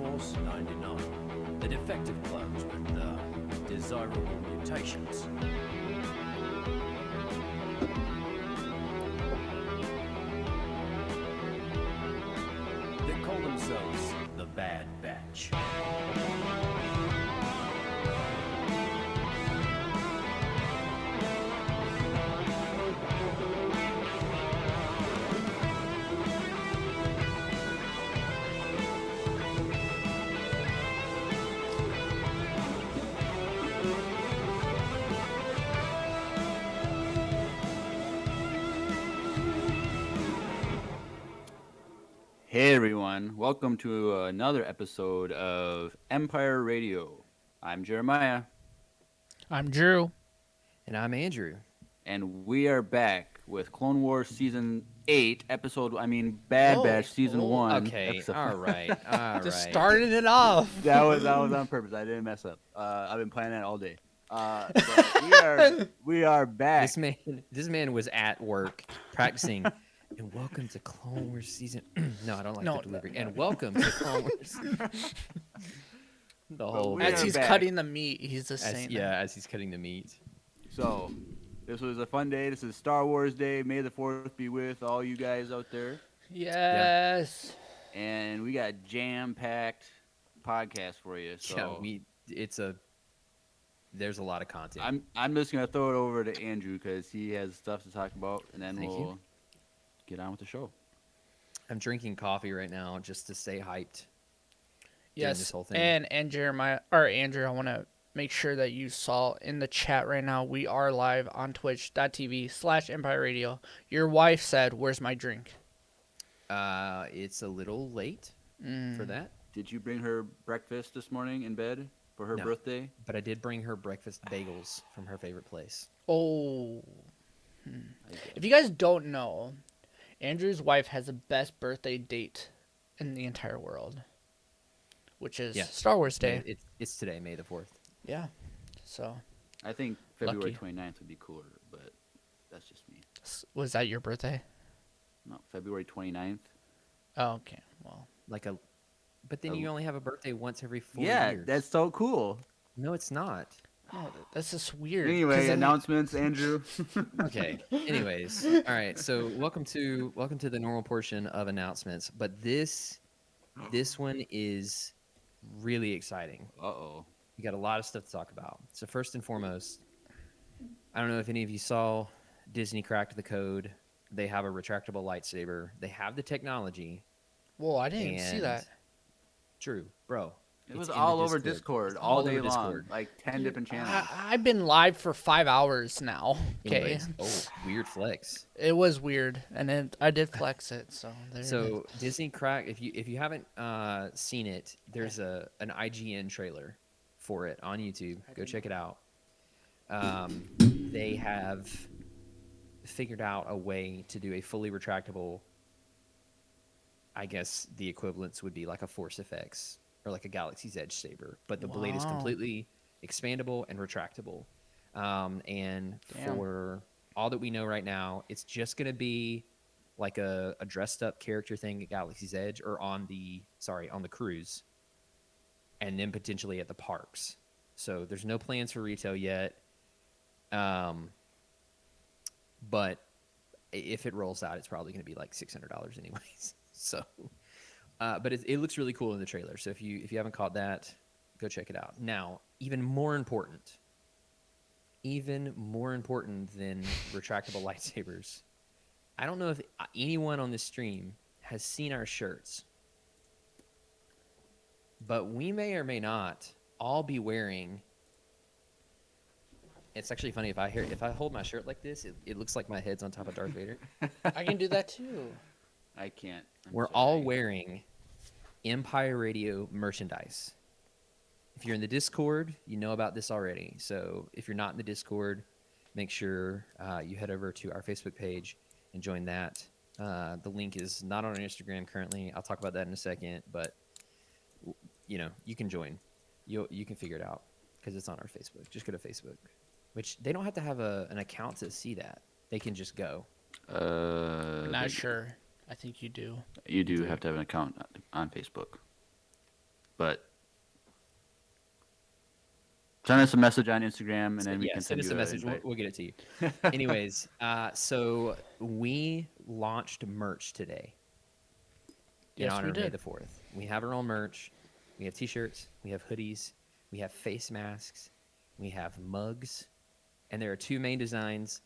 Force 99. The defective clones with desirable mutations. They call themselves the Bad Batch. Hey everyone, welcome to another episode of Empire Radio. I'm Jeremiah, I'm Drew. And I'm Andrew. and we are back with Clone Wars Season 8, Bad Whoa, Batch Season whoa. 1. Okay, episode- all right. Just starting it off. that was on purpose. I didn't mess up. I've been planning that all day. But we are back. This man was at work practicing. And welcome to Clone Wars season. No, I don't like the delivery. And welcome to Clone Wars. The whole. we As are he's back. cutting the meat, he's just as, saying. yeah, as he's cutting the meat. So, this was a fun day. This is Star Wars Day. May the 4th be with all you guys out there. Yes. And we got jam-packed podcast for you. So There's a lot of content. I'm just gonna throw it over to Andrew because he has stuff to talk about, and then Thank we'll you. get on with the show. I'm drinking coffee right now just to stay hyped. During Yes. this whole thing. And Jeremiah or Andrew, I want to make sure that you saw in the chat right now. We are live on Twitch.tv/Empire Radio. Your wife said, "Where's my drink?" It's a little late for that, Did you bring her breakfast this morning in bed for her No. birthday? but I did bring her breakfast bagels from her favorite place. Oh. I guess. If you guys don't know, Andrew's wife has the best birthday date in the entire world, which is Yeah. Star Wars Day. It's today, May the 4th. Yeah. So, I think February Lucky. 29th would be cooler, but that's just me. was that your birthday? No, February 29th. Oh, okay. Well, But then you only have a birthday once every 4 Yeah, years. that's so cool. No, it's not. no, that's just weird. Anyway, 'cause then- announcements, Andrew. Okay. Anyways, all right. So welcome to the normal portion of announcements, but this one is really exciting. Uh-oh. We got a lot of stuff to talk about. So first and foremost, I don't know if any of you saw Disney cracked the code. They have a retractable lightsaber. They have the technology. Whoa, I didn't even see And- that. Drew, bro. It was it's in the all over Discord It's all day over long, Discord. like 10 different channels. I've been live for 5 hours now. Okay. Anyways, oh, weird flex. It was weird, and then I did flex it. So there. So Disney crack. If you haven't seen it, there's an IGN trailer for it on YouTube. Go check it out. They have figured out a way to do a fully retractable. I guess the equivalence would be like a Force FX or like a Galaxy's Edge saber, but the blade is Wow. completely expandable and retractable. And Damn. for all that we know right now, it's just going to be like a dressed up character thing at Galaxy's Edge or on the cruise, and then potentially at the parks. So there's no plans for retail yet. But if it rolls out, it's probably going to be like $600 anyways. So, but it looks really cool in the trailer. So if you haven't caught that, go check it out. Now, even more important than retractable lightsabers, I don't know if anyone on this stream has seen our shirts, but we may or may not all be wearing. It's actually funny if I hold my shirt like this, it looks like my head's on top of Darth Vader. I can do that too. I can't. We're all wearing Empire Radio merchandise. If you're in the Discord, you know about this already. So if you're not in the Discord, make sure you head over to our Facebook page and join that. The link is not on our Instagram currently. I'll talk about that in a second, but you can join. You can figure it out because it's on our Facebook. Just go to Facebook, which they don't have to have an account to see that. They can just go. Not sure. I think you do. You do have to have an account on Facebook. but send us a message on Instagram, and then we Yeah, can send us you a an message. invite. We'll get it to you. Anyways, so we launched merch today in Yes, honor we of May did. the 4th. We have our own merch. We have T-shirts. We have hoodies. We have face masks. We have mugs. And there are two main designs,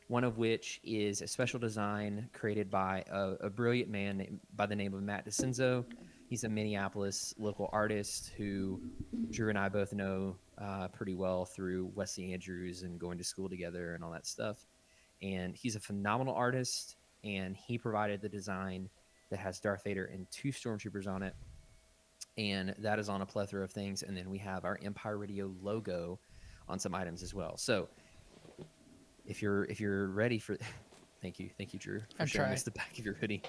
one of which is a special design created by a brilliant man by the name of Matt DeCenzo. He's a Minneapolis local artist who Drew and I both know pretty well through Wesley Andrews and going to school together and all that stuff. And he's a phenomenal artist, and he provided the design that has Darth Vader and 2 stormtroopers on it. And that is on a plethora of things. And then we have our Empire Radio logo on some items as well. So if you're ready for thank you Drew for I'm showing trying. us the back of your hoodie.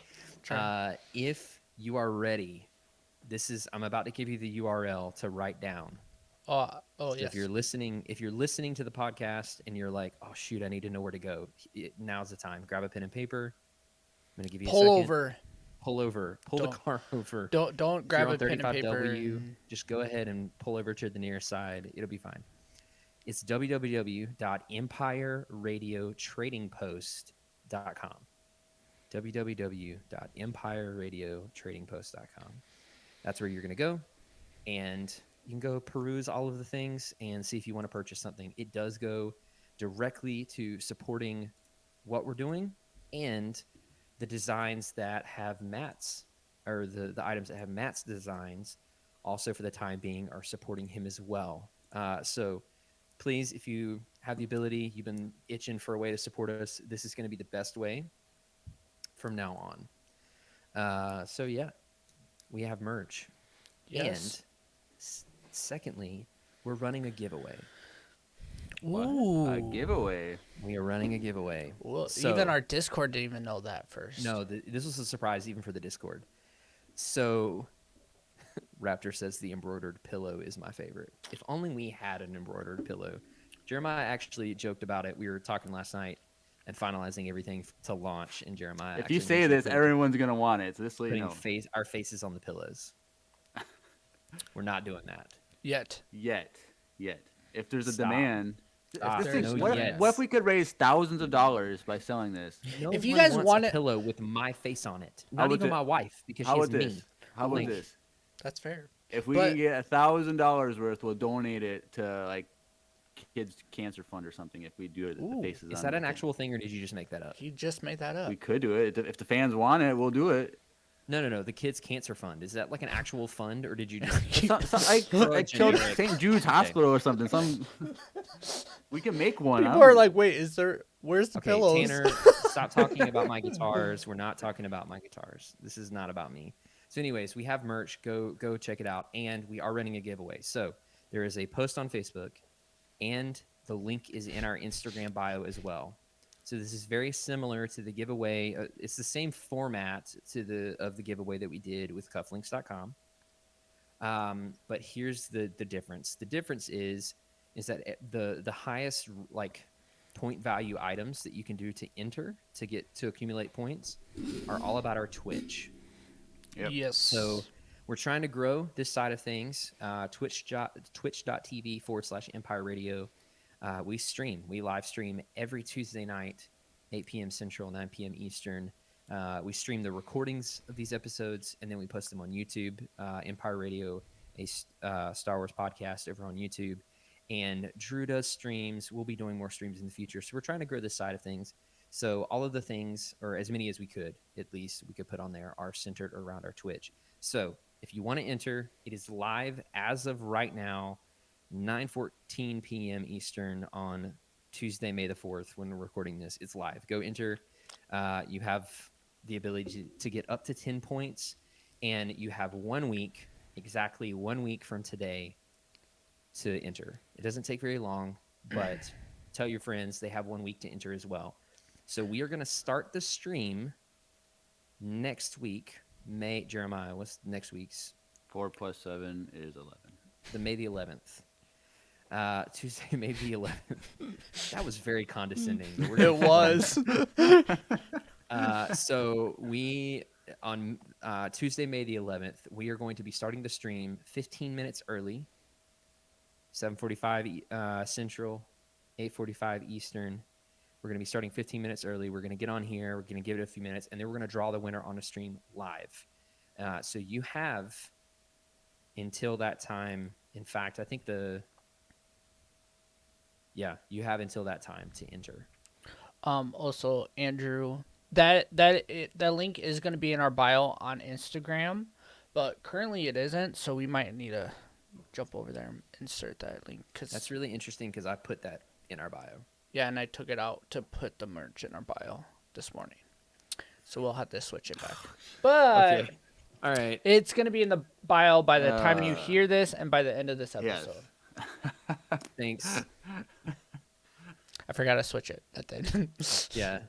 Trying. If you are ready, I'm about to give you the URL to write down. Oh, So yes. if you're listening to the podcast and you're like, oh shoot, I need to know where to go, now's the time. Grab a pen and paper. I'm gonna give you a Pull second. over. Pull the Don't- car over. Don't If grab you're a pen and 35W, paper. And... just go ahead and pull over to the nearest side. It'll be fine. It's www.empireradiotradingpost.com. www.empireradiotradingpost.com. That's where you're going to go, and you can go peruse all of the things and see if you want to purchase something. It does go directly to supporting what we're doing and the designs that have Matt's, or the items that have Matt's designs, also for the time being are supporting him as well. So please, if you have the ability, you've been itching for a way to support us, this is going to be the best way from now on. So yeah, we have merch. Yes. And secondly, we're running a giveaway. Ooh. A giveaway. We are running a giveaway. Well, So- even our Discord didn't even know that first. No, this was a surprise even for the Discord. So Raptor says the embroidered pillow is my favorite. If only we had an embroidered pillow. Jeremiah actually joked about it. We were talking last night and finalizing everything to launch, and Jeremiah If you actually say mentioned this, everyone's gonna want it. So this way, you putting know. our faces on the pillows. We're not doing that. Yet. Yet. If there's a Stop. demand, Stop. if this There's thing- no what, yet. what if we could raise thousands of dollars by selling this? No If you one guys wants want a it- pillow with my face on it. How Not about even thi- my wife, because How she's about this? me. How about Like, this? That's fair. If we But- can get $1,000 worth, we'll donate it to like kids cancer fund or something. If we do it, Ooh, the faces. Is on that the an thing. actual thing, or did you just make that up? He just made that up. We could do it if the fans want it. We'll do it. No. The Kids Cancer Fund. Is that like an actual fund, or did you just? Like generic. St. Jude's Okay. Hospital or something. We can make one. I People don't are know. like, wait, where's the Okay, pillows? Tanner, stop talking about my guitars. We're not talking about my guitars. This is not about me. So, anyways, we have merch. Go check it out, and we are running a giveaway. So there is a post on Facebook, and the link is in our Instagram bio as well. So this is very similar to the giveaway. It's the same format of the giveaway that we did with cufflinks.com. But here's the difference. The difference is that the highest like point value items that you can do to enter to accumulate points are all about our Twitch. Yep. Yes. So we're trying to grow this side of things. Twitch.tv/Empire Radio. We live stream every Tuesday night, 8 p.m. Central, 9 p.m. Eastern. We stream the recordings of these episodes, and then we post them on YouTube. Empire Radio, a Star Wars podcast over on YouTube. And Drew does streams. We'll be doing more streams in the future. So we're trying to grow this side of things. So all of the things, or as many as we could, at least we could put on there, are centered around our Twitch. So if you want to enter, it is live as of right now, 9:14 p.m. Eastern on Tuesday, May the 4th, when we're recording this. It's live. Go enter. You have the ability to get up to 10 points, and you have 1 week, exactly 1 week from today, to enter. It doesn't take very long, but tell your friends they have 1 week to enter as well. So we are going to start the stream next week. Jeremiah, what's next week's? 4 + 7 is 11. May the 11th. Tuesday, May the 11th. That was very condescending. But we're It gonna- was. So we on Tuesday, May the 11th, we are going to be starting the stream 15 minutes early, 7:45 Central, 8:45 Eastern. We're going to be starting 15 minutes early. We're going to get on here. We're going to give it a few minutes, and then we're going to draw the winner on a stream live. So you have until that time. In fact, I think you have until that time to enter. Also, Andrew, that link is going to be in our bio on Instagram, but currently it isn't, so we might need to jump over there and insert that link. That's really interesting because I put that in our bio. Yeah, and I took it out to put the merch in our bio this morning. So we'll have to switch it back. But Okay. All right. It's going to be in the bio by the time you hear this and by the end of this episode. Yes. Thanks. I forgot to switch it. That did. Yeah.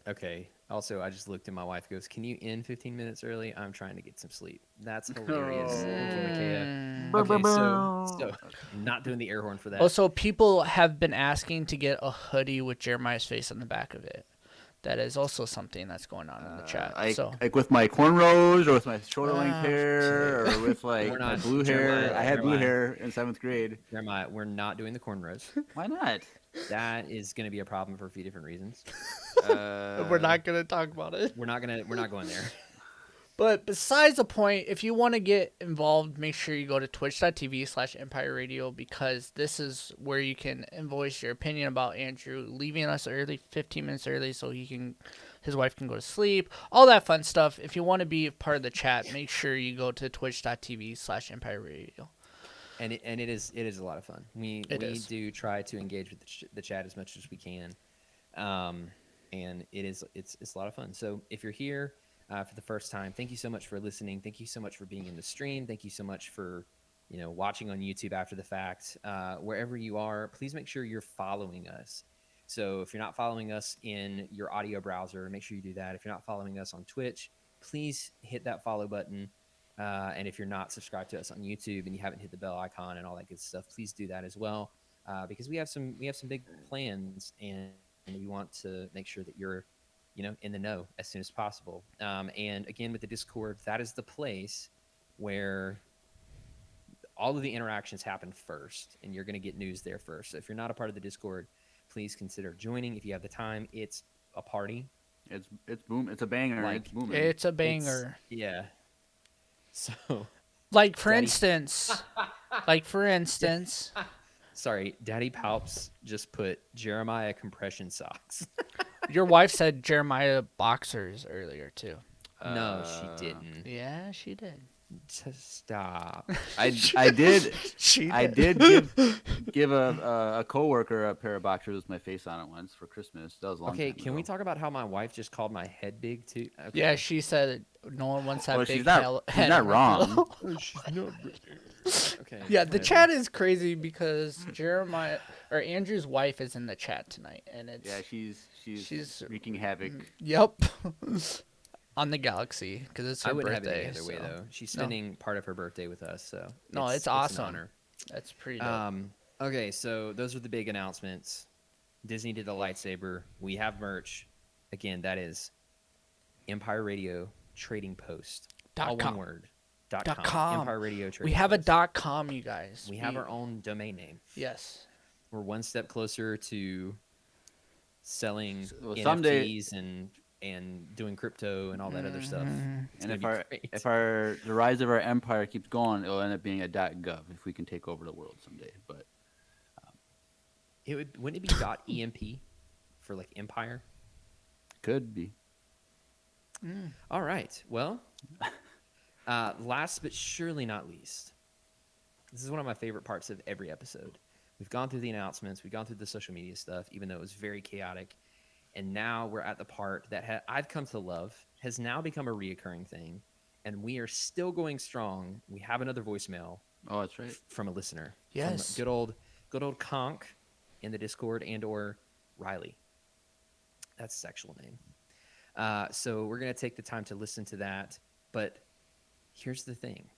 Okay. Also, I just looked and my wife goes, "Can you end 15 minutes early? I'm trying to get some sleep." That's hilarious. Thank you, Micaiah. Okay, so I'm not doing the air horn for that. Also, people have been asking to get a hoodie with Jeremiah's face on the back of it. That is also something that's going on in the chat. Like with my cornrows or with my shoulder length hair or with like my blue hair. I had blue hair in 7th grade. Jeremiah, we're not doing the cornrows. Why not? That is going to be a problem for a few different reasons. We're not going to talk about it. We're not going there. But besides the point, if you want to get involved, make sure you go to twitch.tv/Empire Radio, because this is where you can voice your opinion about Andrew leaving us early, 15 minutes early, so his wife can go to sleep, all that fun stuff. If you want to be part of the chat, make sure you go to twitch.tv/Empire Radio. And it is a lot of fun. We do try to engage with the chat as much as we can, and it's a lot of fun. So if you're here for the first time, thank you so much for listening. Thank you so much for being in the stream. Thank you so much for watching on YouTube after the fact. Wherever you are, please make sure you're following us. So if you're not following us in your audio browser, make sure you do that. If you're not following us on Twitch, please hit that follow button. And if you're not subscribed to us on YouTube and you haven't hit the bell icon and all that good stuff, please do that as well, because we have some big plans, and we want to make sure that you're in the know as soon as possible. And again, with the Discord, that is the place where all of the interactions happen first, and you're going to get news there first. So if you're not a part of the Discord, please consider joining if you have the time. It's a party. It's boom. It's a banger. It's booming. It's a banger. Yeah. So, like for instance, sorry, Daddy Palps just put Jeremiah compression socks. Your wife said Jeremiah boxers earlier too. No, she didn't. Yeah, she did. Stop. I did. I did give a coworker a pair of boxers with my face on it once for Christmas. That was a long Okay, time can ago. we talk about how my wife just called my head big too? Okay. Yeah, she said no one wants that Well, big she's not head. wrong. Okay. Yeah, the whatever. chat is crazy because Jeremiah or Andrew's wife is in the chat tonight, and it's she's wreaking havoc. Yep. On the galaxy, because it's her I wouldn't birthday. have it any other way though. She's spending part of her birthday with us, so No, it's an awesome. honor. That's pretty dope. Okay, so those are the big announcements. Disney did the lightsaber. We have merch. Again, that is Empire Radio Trading Post. All .com. one word. .com. Empire Radio Trading We have Post. a .com, you guys. We have our own domain name. Yes. We're one step closer to selling Well, someday- NFTs and doing crypto and all that other stuff. It's And gonna be great. if the rise of our empire keeps going, it'll end up being a .gov if we can take over the world someday. But Wouldn't it be .emp for like empire? could be. All right. Well, last but surely not least, this is one of my favorite parts of every episode. We've gone through the announcements, we've gone through the social media stuff, even though it was very chaotic, and now we're at the part that I've come to love, has now become a reoccurring thing, and we are still going strong. We have another voicemail Oh, that's right. from a listener. Yes. From good old Conk in the Discord, and or Riley. That's a sexual name. So we're going to take the time to listen to that. But here's the thing.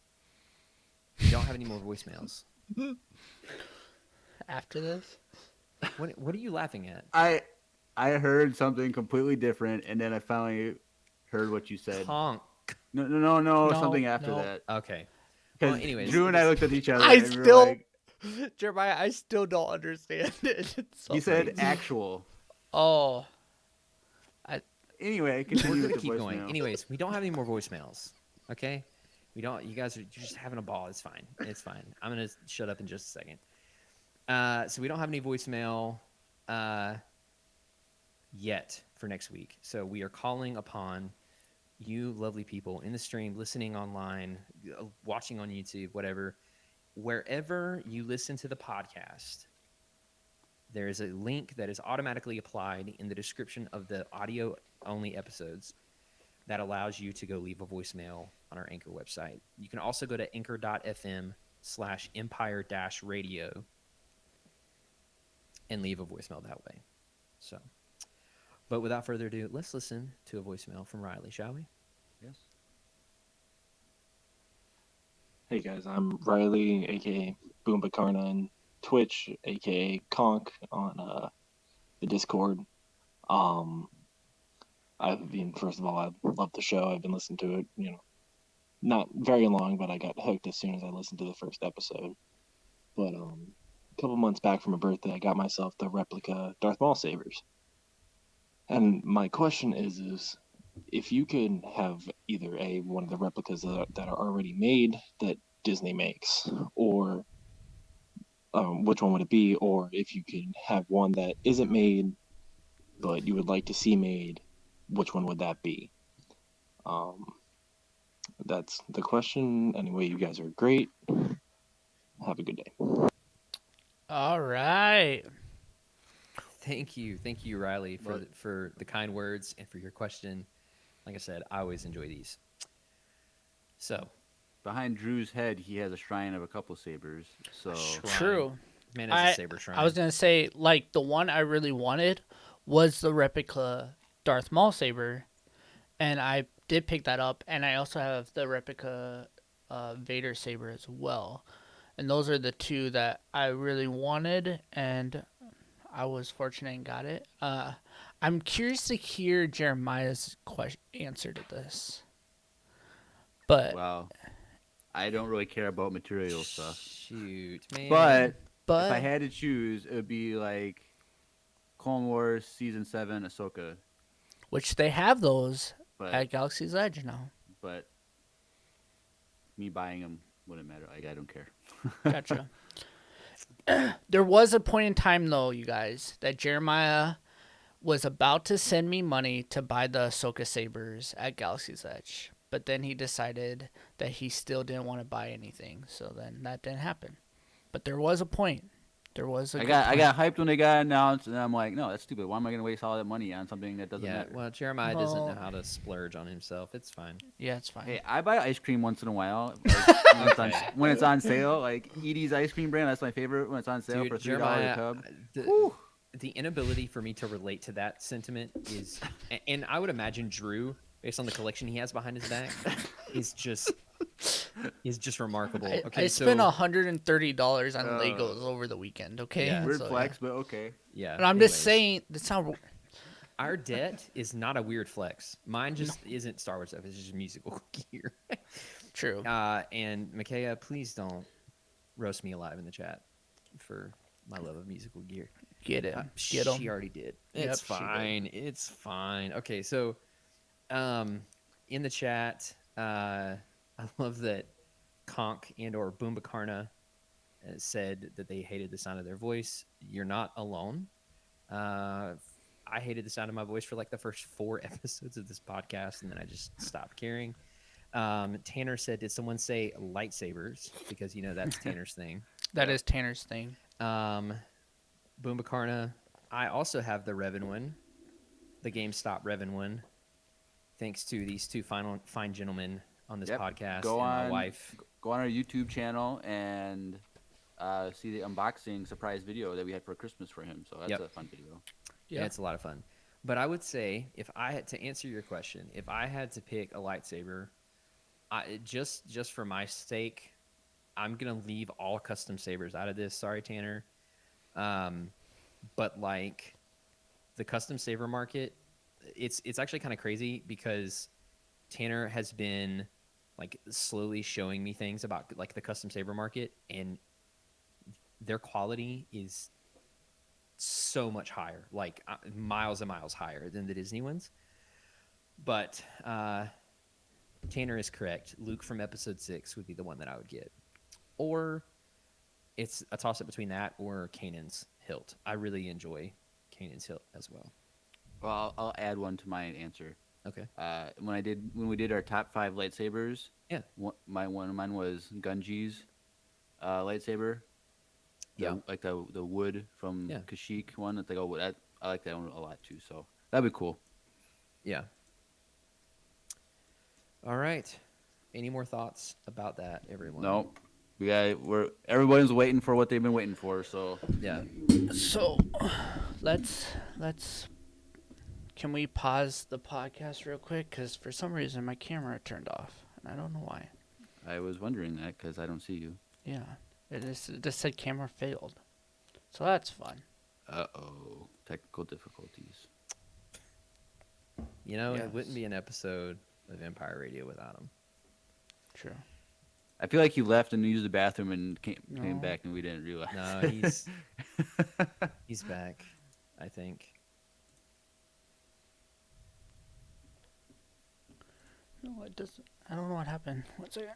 We don't have any more voicemails. After this? What are you laughing at? I heard something completely different, and then I finally heard what you said. Conk. No, No, something after no. that. Okay. Because Well, anyways, Drew and I looked at each other I and we were still, like, Jeremiah, I still don't understand it. It's so he said funny. actual. Oh, Anyway, we're continue gonna with the keep going. voicemail. Anyways, we don't have any more voicemails. Okay, we don't. You guys are you're just having a ball. It's fine. It's fine. I'm gonna shut up in just a second. So we don't have any voicemail yet for next week. So we are calling upon you, lovely people, in the stream, listening online, watching on YouTube, whatever, wherever you listen to the podcast. There is a link that is automatically applied in the description of the audio only episodes that allows you to go leave a voicemail on our Anchor website. You can also go to anchor.fm/empire-radio and leave a voicemail that way. So, but without further ado, let's listen to a voicemail from Riley, shall we? Yes. Hey guys, I'm Riley, aka Boom Bakarna on Twitch, aka Conk on the Discord. Um, first of all, I love the show. I've been listening to it, not very long, but I got hooked as soon as I listened to the first episode. But a couple months back from a birthday, I got myself the replica Darth Maul sabers. And my question is if you could have either one of the replicas that are already made that Disney makes, or which one would it be? Or if you could have one that isn't made but you would like to see made, which one would that be? That's the question. Anyway, you guys are great. Have a good day. all right. Thank you, Riley, But- for the kind words and for your question. Like I said, I always enjoy these. So, Behind Drew's head, he has a shrine of a couple sabers. So Shrine. True. man, as a saber shrine. I was gonna say, like, the one I really wanted was the replica Darth Maul saber, and I did pick that up. And I also have the replica Vader saber as well. And those are the two that I really wanted, and I was fortunate and got it. I'm curious to hear Jeremiah's answer to this. But wow, I don't really care about material stuff. Shoot, man. But but if I had to choose, it would be like Clone Wars Season 7 Ahsoka. which they have those But at Galaxy's Edge now. but me buying them wouldn't matter. Like, I don't care. Gotcha. There was a point in time, though, you guys, that Jeremiah was about to send me money to buy the Ahsoka sabers at Galaxy's Edge, but then he decided that he still didn't want to buy anything, so then that didn't happen. But there was a point. There was a I good got point. hyped when they got announced, and I'm like, no, that's stupid. Why am I gonna waste all that money on something that doesn't Yeah, matter? well, Jeremiah doesn't know Well- how to splurge on himself. It's fine. Yeah, it's fine. Hey, I buy ice cream once in a while like, Okay. when it's on sale. Like Edie's ice cream brand, that's my favorite when it's on sale Dude, for $3 Jeremiah, a tub. the inability for me to relate to that sentiment is, and I would imagine Drew, based on the collection he has behind his back, is just remarkable. Okay, I so spent $130 on Uh, Legos over the weekend. Okay, Yeah. Weird So, flex, but okay. yeah. And I'm just anyways, saying that's not our debt is not a weird flex. Mine just isn't Star Wars stuff. It's just musical gear. true. And Micaiah, please don't roast me alive in the chat for my love of musical gear. Get it. Get She 'em. already did. Yep, It's she did. fine. It's fine. Okay, so in the chat, I love that Conk and or Boombakarna said that they hated the sound of their voice. You're not alone. I hated the sound of my voice for like the first 4 episodes of this podcast, and then I just stopped caring. Tanner said, did someone say lightsabers? Because, that's Tanner's thing. That is Tanner's thing. Boombakarna, I also have the Revan one, the GameStop Revan one, thanks to these two fine gentlemen on this Yep. podcast Go and my on- wife. Go on our YouTube channel and see the unboxing surprise video that we had for Christmas for him. So that's Yep. a fun video. Yeah, it's a lot of fun. But I would say, if I had to answer your question, if I had to pick a lightsaber, just for my sake, I'm gonna leave all custom sabers out of this. Sorry, Tanner. But like the custom saber market, it's actually kind of crazy because Tanner has been like slowly showing me things about like the custom saber market, and their quality is so much higher, like miles and miles higher than the Disney ones. But Tanner is correct. Luke from episode 6 would be the one that I would get, or it's a toss up between that or Kanan's hilt. I really enjoy Kanan's hilt as well. Well, I'll add one to my answer. Okay. When we did our top 5 lightsabers, Yeah. One of mine was Gunji's lightsaber. Yeah. Like the wood from Yeah. Kashyyyk one. That they go. I like that one a lot too. So that'd be cool. Yeah. All right. Any more thoughts about that, everyone? No, everyone's waiting for what they've been waiting for. So Yeah. So, let's. Can we pause the podcast real quick? Because for some reason my camera turned off, and I don't know why. I was wondering that because I don't see you. Yeah, it just said camera failed. So that's fun. Uh-oh, technical difficulties. You know, Yes. it wouldn't be an episode of Empire Radio without him. True. I feel like he left and used the bathroom and came No. back and we didn't realize. No, he's back, I think. No, it doesn't. I don't know what happened. One second.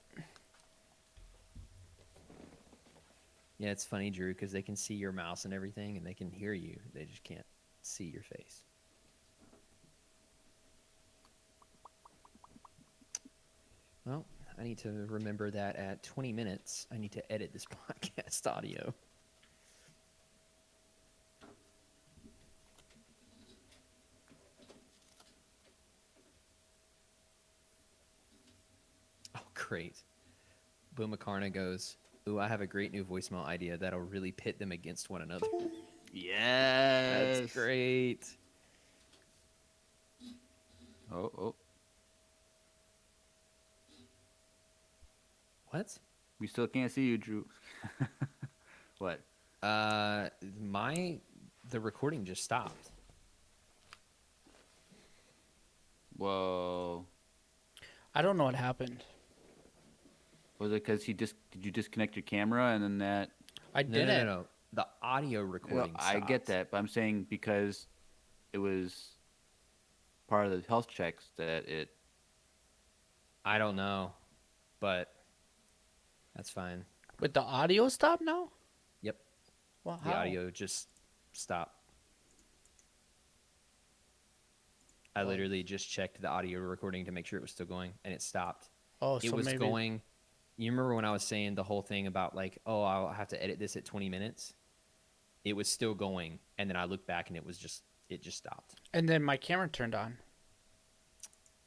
Yeah, it's funny, Drew, because they can see your mouse and everything, and they can hear you. They just can't see your face. Well, I need to remember that at 20 minutes, I need to edit this podcast audio. Oh, great. Boom Makarna goes, "Ooh, I have a great new voicemail idea that'll really pit them against one another." Yes. That's great. Oh, What? we still can't see you, Drew. What? The recording just stopped. Whoa. I don't know what happened. Was it because did you disconnect your camera and then that? I No, didn't. no. The audio No, recording I get stopped. that, but I'm saying because it was part of the health checks that it. I don't know, but that's fine. But the audio stopped now? Yep. Well, The how? audio just stopped. I literally just checked the audio recording to make sure it was still going, and it stopped. Oh, It so was maybe. going. You remember when I was saying the whole thing about like, oh, I'll have to edit this at 20 minutes? It was still going, and then I looked back, and it just stopped. And then my camera turned on.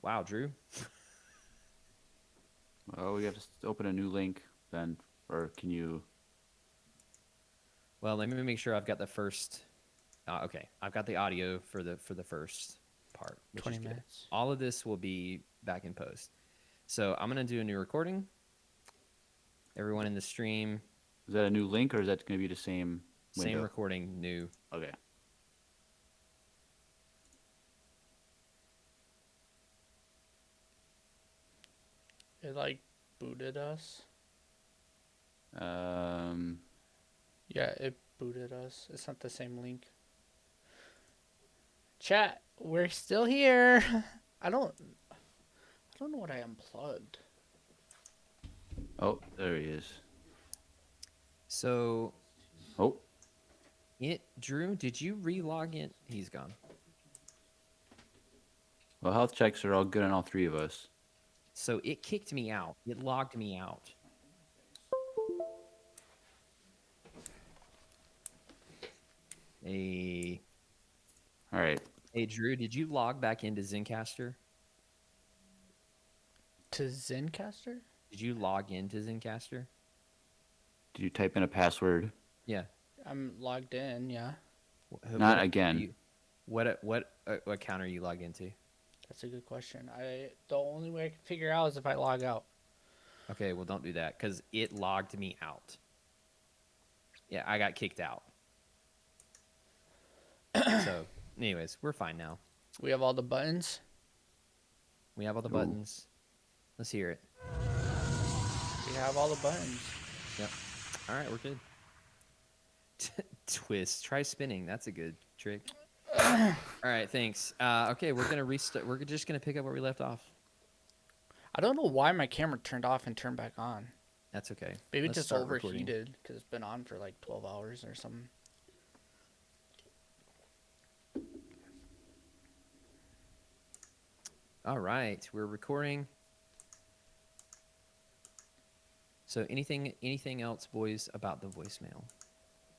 Wow, Drew. Oh, we have to open a new link then, or can you? Well, let me make sure I've got the first. Okay, I've got the audio for the first part, which 20 is good. minutes. All of this will be back in post. So I'm gonna do a new recording. Everyone in the stream, Is that a new link or is that going to be the same window? same recording, new. Okay. It like booted us. Um. Yeah, it booted us. It's not the same link. Chat, we're still here. I don't know what I unplugged. Oh, there he is. So Oh, Drew, did you re-log in? He's gone. well, health checks are all good on all three of us. So it kicked me out. It logged me out. Hey, All right. Drew, did you log back into Zencaster? To Zencaster? Did you log into Zencaster? Did you type in a password? Yeah. I'm logged in, yeah. Not again. What account are you logged into? That's a good question. The only way I can figure out is if I log out. Okay, well, don't do that because it logged me out. Yeah, I got kicked out. So, anyways, we're fine now. We have all the buttons. We have all the Ooh. buttons. Let's hear it. We have all the buttons. Yep. All right, we're good. Twist. Try spinning. That's a good trick. All right, thanks. Okay, we're gonna restart. We're just gonna pick up where we left off. I don't know why my camera turned off and turned back on. That's okay. Maybe it Let's just start recording. overheated because it's been on for like 12 hours or something. All right, we're recording. So anything else, boys, about the voicemail?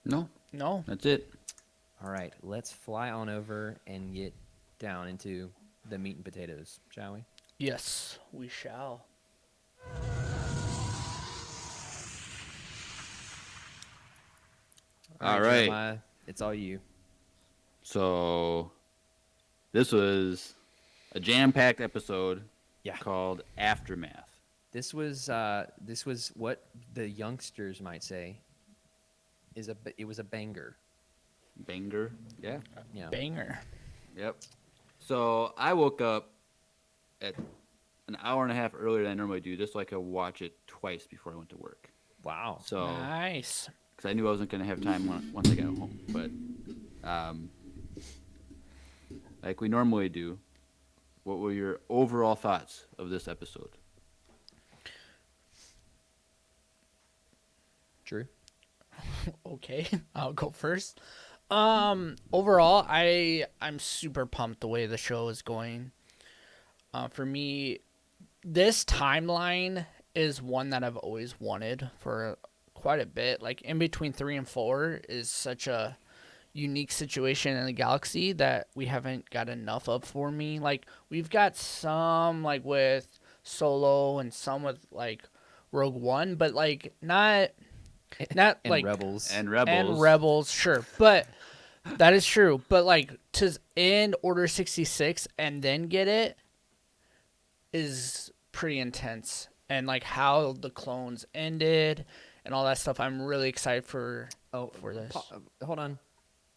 No, No. that's it. All right, let's fly on over and get down into the meat and potatoes, shall we? Yes, we shall. All right. Jeremiah, it's all you. So, this was a jam-packed episode Yeah. called Aftermath. This was what the youngsters might say it was a banger. Banger. Yeah. Yeah. Banger. Yep. So, I woke up at an hour and a half earlier than I normally do just so I could watch it twice before I went to work. Wow. So, Nice. because I knew I wasn't going to have time once I got home. But, like we normally do, what were your overall thoughts of this episode? True. Okay, I'll go first. Overall, I'm super pumped the way the show is going. For me, this timeline is one that I've always wanted for quite a bit. Like in between 3 and 4 is such a unique situation in the galaxy that we haven't got enough of for me. Like we've got some like with Solo and some with like Rogue One, but like not And like Rebels. And Rebels. and Rebels, sure. But that is true. But like to end Order 66 and then get it is pretty intense. And like how the clones ended and all that stuff, I'm really excited for this. Hold on,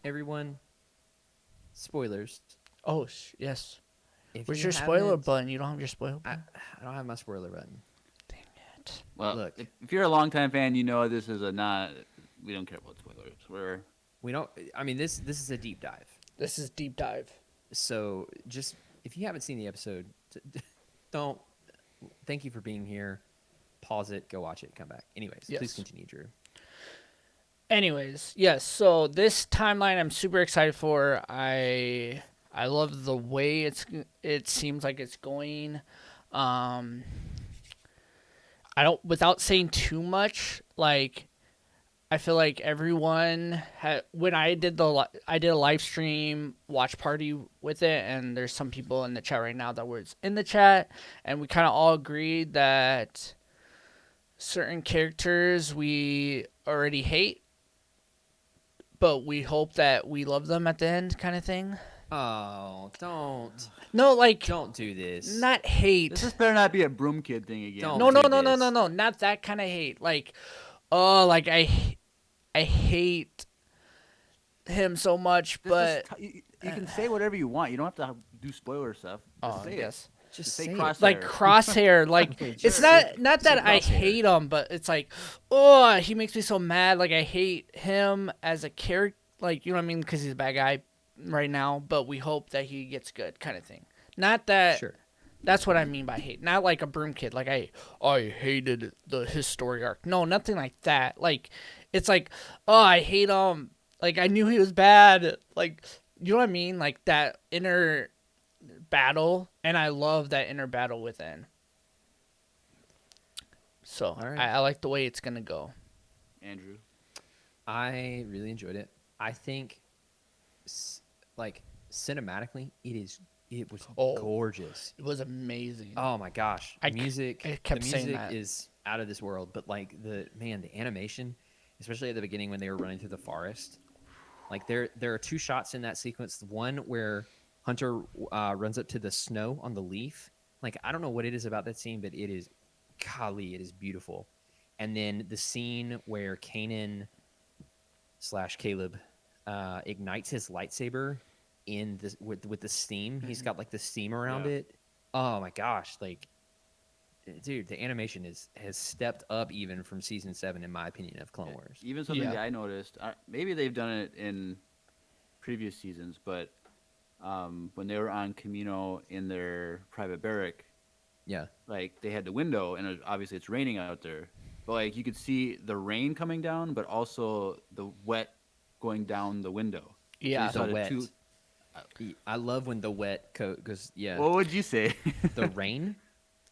everyone. Spoilers. Oh, yes. If Where's you your spoiler haven't- button? You don't have your spoiler I button? don't have my spoiler button. Dang it. Well, Look. if you're a longtime fan, you know this is we don't care about spoilers. We don't. I mean, this is a deep dive. This is deep dive. So just if you haven't seen the episode, don't. Thank you for being here. Pause it. Go watch it. Come back. Anyways, Yes. please continue, Drew. Anyways, yes. So this timeline, I'm super excited for. I love the way it seems like it's going. I don't, without saying too much, like I feel like everyone had, when I did I did a live stream watch party with it, and there's some people in the chat right now that was in the chat, and we kind of all agreed that certain characters we already hate, but we hope that we love them at the end, kind of thing. Oh, don't No, like do this. not hate. This better not be a broom kid thing again. Don't No, do no, this. not that kind of hate. Like, oh, like I hate him so much, but You can say whatever you want. You don't have to do spoiler stuff. Just say it. yes. Just say say it. crosshair. Like Crosshair, like Okay, it's sure. not Say that I Crosshair. hate him, but it's like, oh, he makes me so mad. Like I hate him as a character, like you know what I mean, because he's a bad guy right now. But we hope that he gets good, kind of thing. Not that. Sure. That's what I mean by hate. Not like a broom kid. Like I hated his story arc. No, nothing like that. Like it's like, oh, I hate him. Like I knew he was bad. Like you know what I mean? Like that inner battle, and I love that inner battle within. So All right. I like the way it's gonna go. Andrew. I really enjoyed it. I think, like cinematically, it was Oh. gorgeous. It was amazing. Oh my gosh, I music! kept the saying music that. is out of this world. But like the animation, especially at the beginning when they were running through the forest, like there are 2 shots in that sequence. One where Hunter runs up to the snow on the leaf. Like I don't know what it is about that scene, but it is, golly, it is beautiful. And then the scene where Kanan / Caleb ignites his lightsaber in this with the steam. He's got like the steam around it. Oh my gosh, like, dude, the animation has stepped up even from season 7, in my opinion, of Clone Wars. Even something Yeah. that I noticed, maybe they've done it in previous seasons, but when they were on Camino in their private barrack, Yeah. like they had the window, and obviously it's raining out there, but like you could see the rain coming down, but also the wet going down the window. Yeah. So The you saw wet. two. I love when the wet coat goes. Yeah. What would you say? The rain.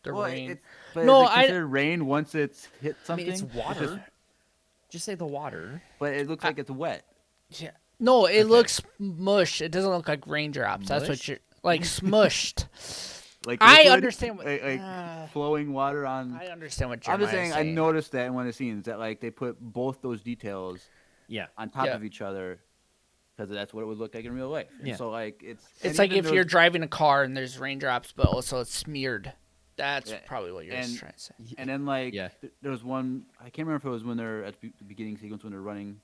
The Well, rain. but No, is it considered rain once it's hit I something? mean, it's water. Just say the water. But it looks like it's wet. Yeah. No, it Okay. looks mush. It doesn't look like raindrops. That's what Mush? you're like smushed. Like I liquid, understand what- like flowing water on. I understand what I'm Jeremiah's just saying, I saying. noticed that in one of the scenes that like they put both those details Yeah. on top Yeah. of each other because that's what it would look like in real life. And Yeah. so like it's It's like even if those- you're driving a car and there's raindrops, but also it's smeared. That's Yeah, probably what you're and- trying to say. and then like Yeah. there was one, I can't remember if it was when they're at the beginning sequence when they're running,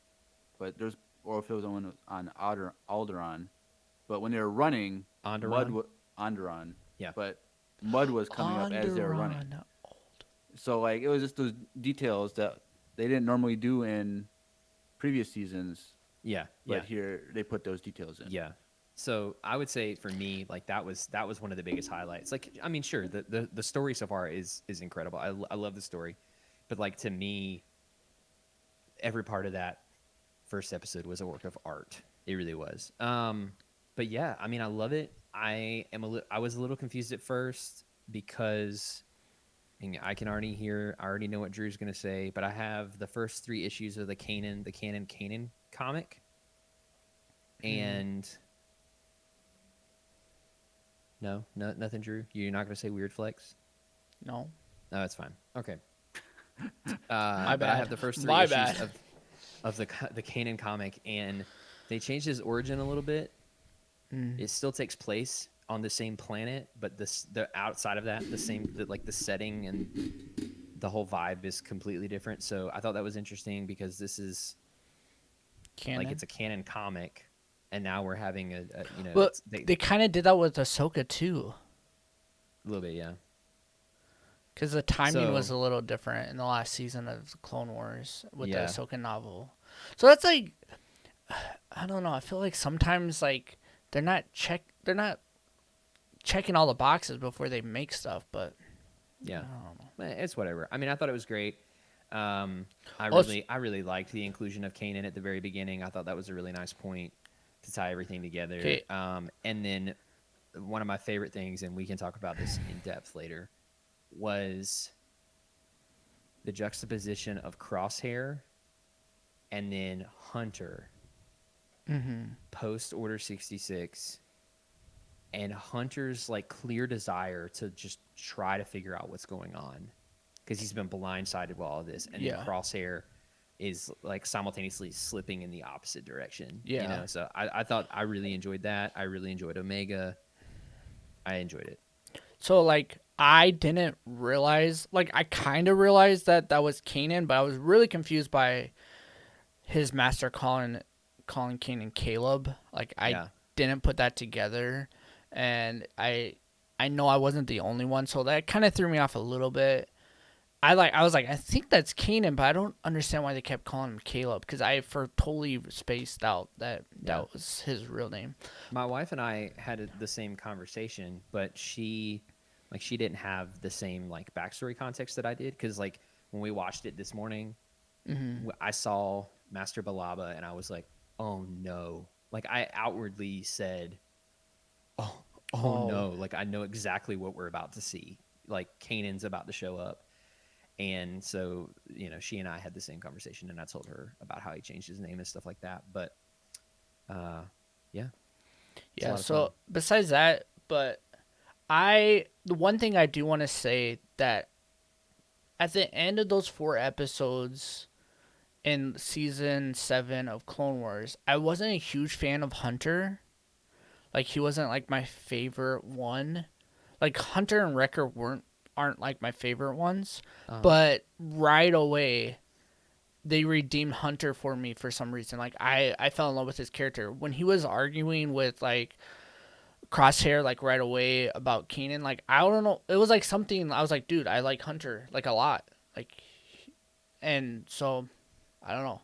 but there's, or if it was on Alderaan, but when they were running, Onderon? Onderon, Yeah. but mud was coming up as they were running. Onderon. So like it was just those details that they didn't normally do in previous seasons, Yeah. but Yeah. here they put those details in. Yeah. So I would say for me, like that was one of the biggest highlights. Like, I mean, sure, the story so far is incredible. I love the story, but like to me, every part of that first episode was a work of art. It really was. But yeah, I mean, I love it. I was a little confused at first because and I already know what Drew's gonna say, but I have the first 3 issues of the Kanan comic, and no, nothing, Drew. You're not gonna say weird flex? No. No, that's fine. Okay. My But I bad. have the first 3 My issues bad. of the Kanan comic, and they changed his origin a little bit. It still takes place on the same planet, but the outside of that, the setting and the whole vibe is completely different. So I thought that was interesting because this is Canon. like it's a canon comic, and now we're having a Well, it's- they kind of did that with Ahsoka too, a little bit, yeah. because the timing was So- a little different in the last season of the Clone Wars with Yeah. the Ahsoka novel. So that's like, I don't know. I feel like sometimes like they're not checking all the boxes before they make stuff, but Yeah, I don't know. it's whatever. I mean, I thought it was great. I Also- really liked the inclusion of Kanan at the very beginning. I thought that was a really nice point to tie everything together. Okay. And then one of my favorite things, and we can talk about this in depth later, was the juxtaposition of Crosshair and then Hunter post Order 66, and Hunter's like clear desire to just try to figure out what's going on because he's been blindsided with all of this, and Yeah. then Crosshair is like simultaneously slipping in the opposite direction. Yeah. So I thought I really enjoyed that. I really enjoyed Omega. I enjoyed it. So like I didn't realize, like I kind of realized that was Kanan, but I was really confused by his master calling Kanan Caleb. Like I Yeah. didn't put that together, and I know I wasn't the only one, so that kind of threw me off a little bit. I was like, I think that's Kanan, but I don't understand why they kept calling him Caleb, because I totally spaced out that was his real name. My wife and I had the same conversation, but she didn't have the same like backstory context that I did, because like when we watched it this morning, I saw Master Balaba and I was like, oh no! Like I outwardly said, oh no! Like I know exactly what we're about to see. Like Kanan's about to show up, and so she and I had the same conversation, and I told her about how he changed his name and stuff like that. But yeah. It's a Yeah, lot of so fun. besides that, but the one thing I do want to say that at the end of those 4 episodes in season 7 of Clone Wars, I wasn't a huge fan of Hunter. Like he wasn't like my favorite one. Like Hunter and Wrecker aren't like my favorite ones, but right away they redeemed Hunter for me for some reason. Like I fell in love with his character when he was arguing with like Crosshair like right away about Kanan. Like I don't know, it was like something I was like, dude, I like Hunter like a lot. Like, and so I don't know.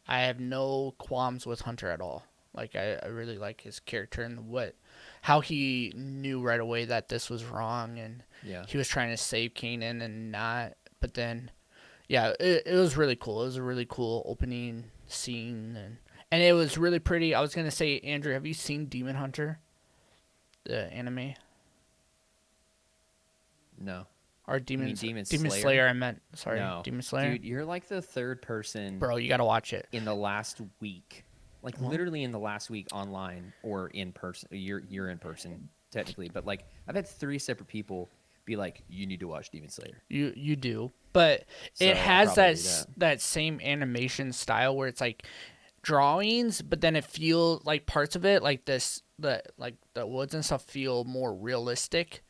I have no qualms with Hunter at all. Like I really like his character and how he knew right away that this was wrong and Yeah. he was trying to save Kanan and not. But then, yeah, it was really cool. It was a really cool opening scene and it was really pretty. I was gonna say, Andrew, have you seen Demon Hunter, the anime? No. Or Demon Demon Slayer? Slayer? I meant. Sorry, No. Demon Slayer. Dude, you're like the third person Bro, you gotta watch it. in the last week. Like literally in the last week online or in person. You're in person technically, but like I've had 3 separate people be like, "You need to watch Demon Slayer." You do, but So it I'll has probably that do that. that same animation style where it's like drawings, but then it feels like parts of it, like the woods and stuff, feel more realistic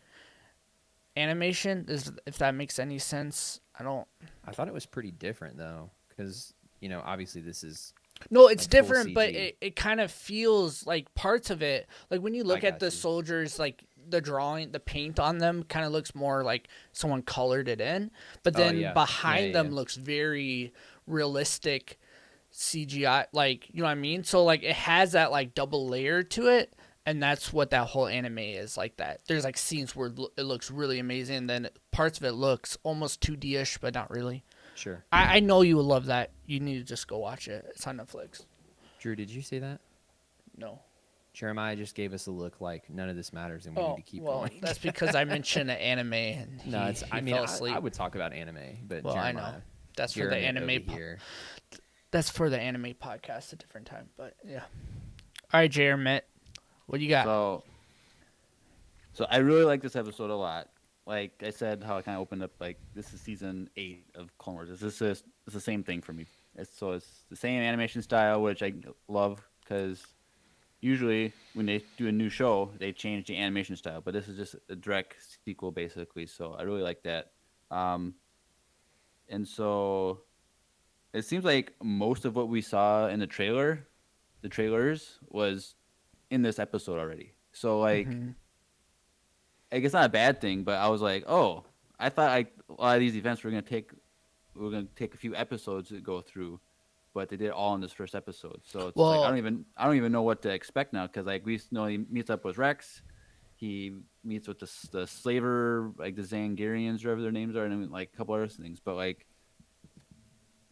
animation. If that makes any sense. I don't. I thought it was pretty different though, because obviously this is No, it's like full different, but CG. it kind of feels like parts of it. Like when you look at got the you. soldiers, like the drawing, the paint on them kind of looks more like someone colored it in. But Oh, then yeah. behind Yeah, them yeah. looks very realistic CGI. Like, you know what I mean? So like it has that like double layer to it. And that's what that whole anime is like that. There's like scenes where it looks really amazing. And then parts of it looks almost 2D-ish, but not really. Sure. I know you would love that. You need to just go watch it. It's on Netflix. Drew, did you see that? No. Jeremiah just gave us a look like none of this matters and we need to keep well, going. that's because I mentioned an anime and No, it's. he I mean, fell asleep. I would talk about anime, but Well, I Jeremiah, know. That's for the Jeremy anime. over here. That's for the anime podcast a different time. But yeah. All right, Jeremy, what do you got? So I really like this episode a lot. Like I said, how I kind of opened up, like this is season 8 of Clone Wars. It's the same thing for me. It's the same animation style, which I love because usually when they do a new show, they change the animation style. But this is just a direct sequel, basically. So I really like that. And so it seems like most of what we saw in the trailers, was in this episode already. So like. I guess not a bad thing, but I was like, oh, I thought a lot of these events were gonna take a few episodes to go through, but they did it all in this first episode. So it's like Well- I don't even know what to expect now because like we know he meets up with Rex, he meets with the slaver, like the Zangarians, whatever their names are, and then, like a couple other things. But like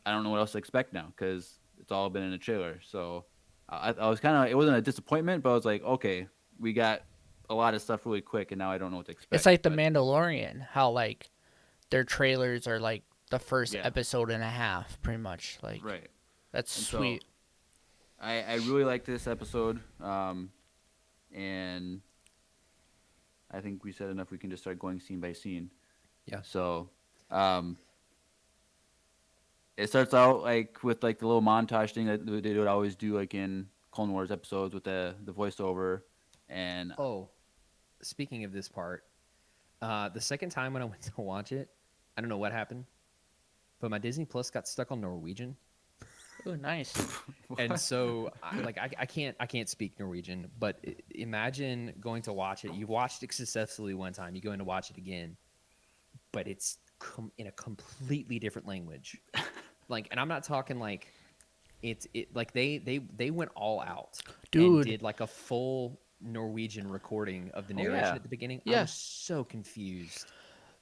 I don't know what else to expect now because it's all been in the trailer. So I was kind of, it wasn't a disappointment, but I was like, okay, we got a lot of stuff really quick, and now I don't know what to expect. It's like the but- Mandalorian, how like their trailers are like the first Yeah. episode and a half, pretty much. Like Right. that's And so, sweet. I really like this episode, and I think we said enough. We can just start going scene by scene. Yeah. So, it starts out like with like the little montage thing that they would always do like in Clone Wars episodes with the voiceover, and Oh, speaking of this part, the second time when I went to watch it, I don't know what happened, but my Disney Plus got stuck on Norwegian, Oh, nice. and so I can't speak Norwegian. But imagine going to watch it. You watched it successfully one time. You go in to watch it again, but it's in a completely different language. Like, and I'm not talking like like they went all out, Dude. and did like a full Norwegian recording of the narration yeah. at the beginning. I Yeah. was so confused.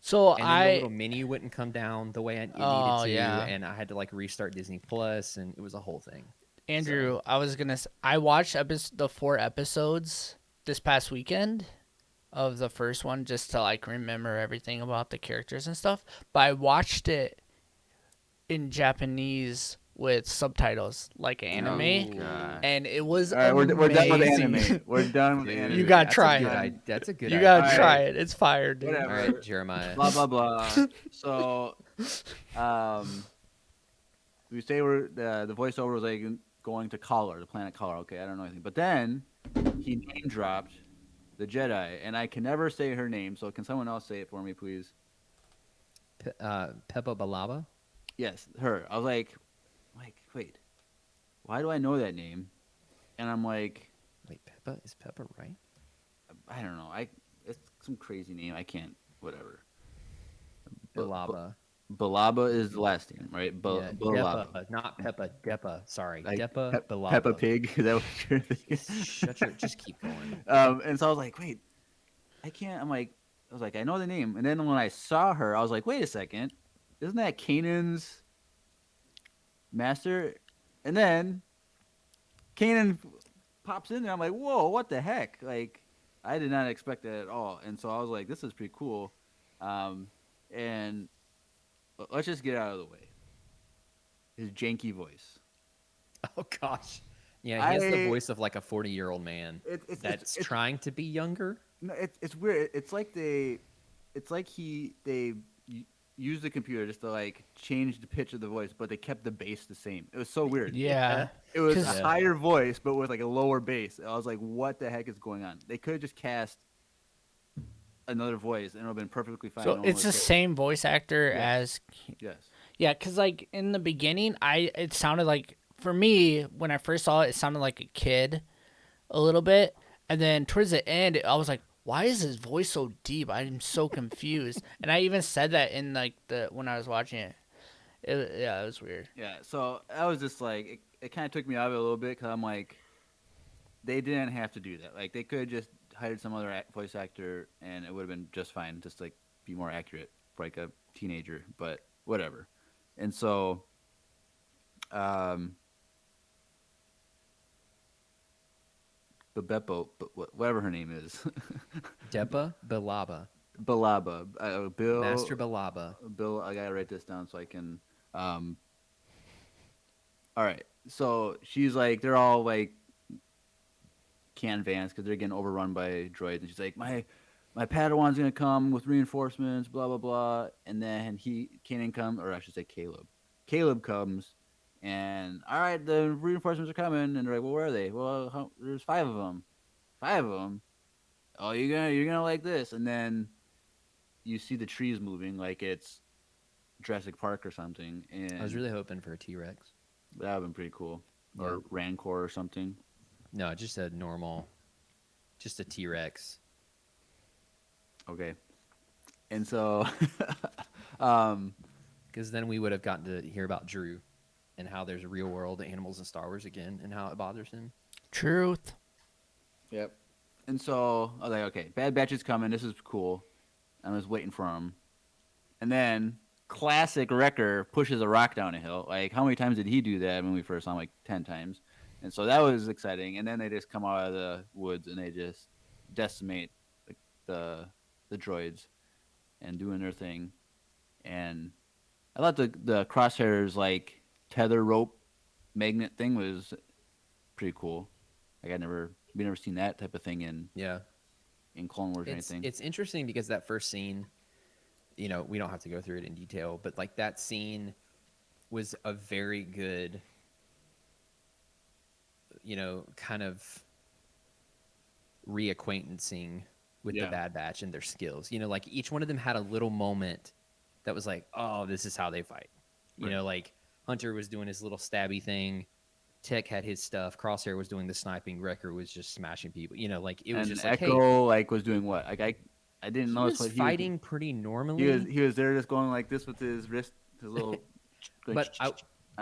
So And then the little menu wouldn't come down the way it Oh, needed to, yeah. and I had to like restart Disney Plus, and it was a whole thing. Andrew, I watched the 4 episodes this past weekend of the first one just to like remember everything about the characters and stuff. But I watched it in Japanese with subtitles, like anime, God. and it was All right, we're done with amazing. anime. We're done with Dude, anime. You gotta that's try a good it. i- That's a good. You idea. gotta Alright. try it. It's fire, dude. Whatever. All right, Jeremiah. Blah blah blah. So, we say the voiceover was like going to Collar, the planet Collar. Okay, I don't know anything, but then he name dropped the Jedi, and I can never say her name. So can someone else say it for me, please? Peppa Balaba. Yes, her. I was like, wait, why do I know that name? And I'm like, Wait, Peppa is Peppa right? I don't know. It's some crazy name. I can't. Whatever. Bilaba. Balaba is the last name, right? Yeah, Balaba. Depa, not Peppa. Depa. Sorry, Like Depa Peppa Bilaba. Pig. Is that what you're thinking? Shut your. Just keep going. And so I was like, wait, I can't. I was like, I know the name. And then when I saw her, I was like, wait a second, isn't that Kanan's master? And then Kanan pops in there. I'm like, whoa, what the heck? Like, I did not expect that at all. And so I was like, this is pretty cool. And let's just get out of the way. His janky voice. Oh gosh. Yeah, he has the I- voice of like a 40-year-old man that's trying to be younger. No, it's weird. It's like they used the computer just to like change the pitch of the voice, but they kept the bass the same. It was so weird. Yeah. It was 'Cause- a higher voice, but with like a lower bass. I was like, what the heck is going on? They could have just cast another voice and it would have been perfectly fine. So No one it's would the care. same voice actor Yeah. as Yes. yeah, cause like in the beginning, it sounded like for me when I first saw it, it sounded like a kid, a little bit, and then towards the end, I was like, why is his voice so deep? I'm so confused, and I even said that in like when I was watching it. Yeah, it was weird. Yeah. So I was just like, it kind of took me out of it a little bit because I'm like, they didn't have to do that. Like they could have just hired some other voice actor and it would have been just fine. Just like be more accurate for like a teenager, but whatever. And so, Beppo, whatever her name is, Depa Bilaba. Balaba, Bill, Master Bilaba. Bill. I gotta write this down so I can. All right, so she's like, they're all like can vans because they're getting overrun by droids, and she's like, my Padawan's gonna come with reinforcements, blah blah blah, and then Kanan comes, or I should say Caleb comes, and all right, the reinforcements are coming, and they're like, well, where are they? Well, there's 5 of them, 5 of them. Oh, you're gonna like this, and then you see the trees moving like it's Jurassic Park or something, and I was really hoping for a T-Rex. that would have been pretty cool, Yeah. or Rancor or something. No, just a normal, just a T-Rex. Okay, and so, Because then we would have gotten to hear about Drew and how there's real world animals in Star Wars again and how it bothers him. Truth. yep. And so I was like, okay, Bad Batch is coming. This is cool. I was waiting for him, and then classic Wrecker pushes a rock down a hill. Like, how many times did he do that when we first saw him? Like 10 times. And so that was exciting. And then they just come out of the woods and they just decimate the droids and doing their thing. And I thought the crosshairs like tether rope magnet thing was pretty cool. Like we never seen that type of thing in Clone Wars or anything. It's interesting because that first scene, we don't have to go through it in detail, but like that scene was a very good, kind of reacquaintancing with the Bad Batch and their skills. Like each one of them had a little moment that was like, oh, this is how they fight. Right. Like Hunter was doing his little stabby thing. Tech had his stuff. Crosshair was doing the sniping. Wrecker was just smashing people. Like it was and just like, Echo hey, was doing what? Like I didn't he notice was what fighting he pretty normally. was. He was there just going like this with his wrist, his little. Like, But I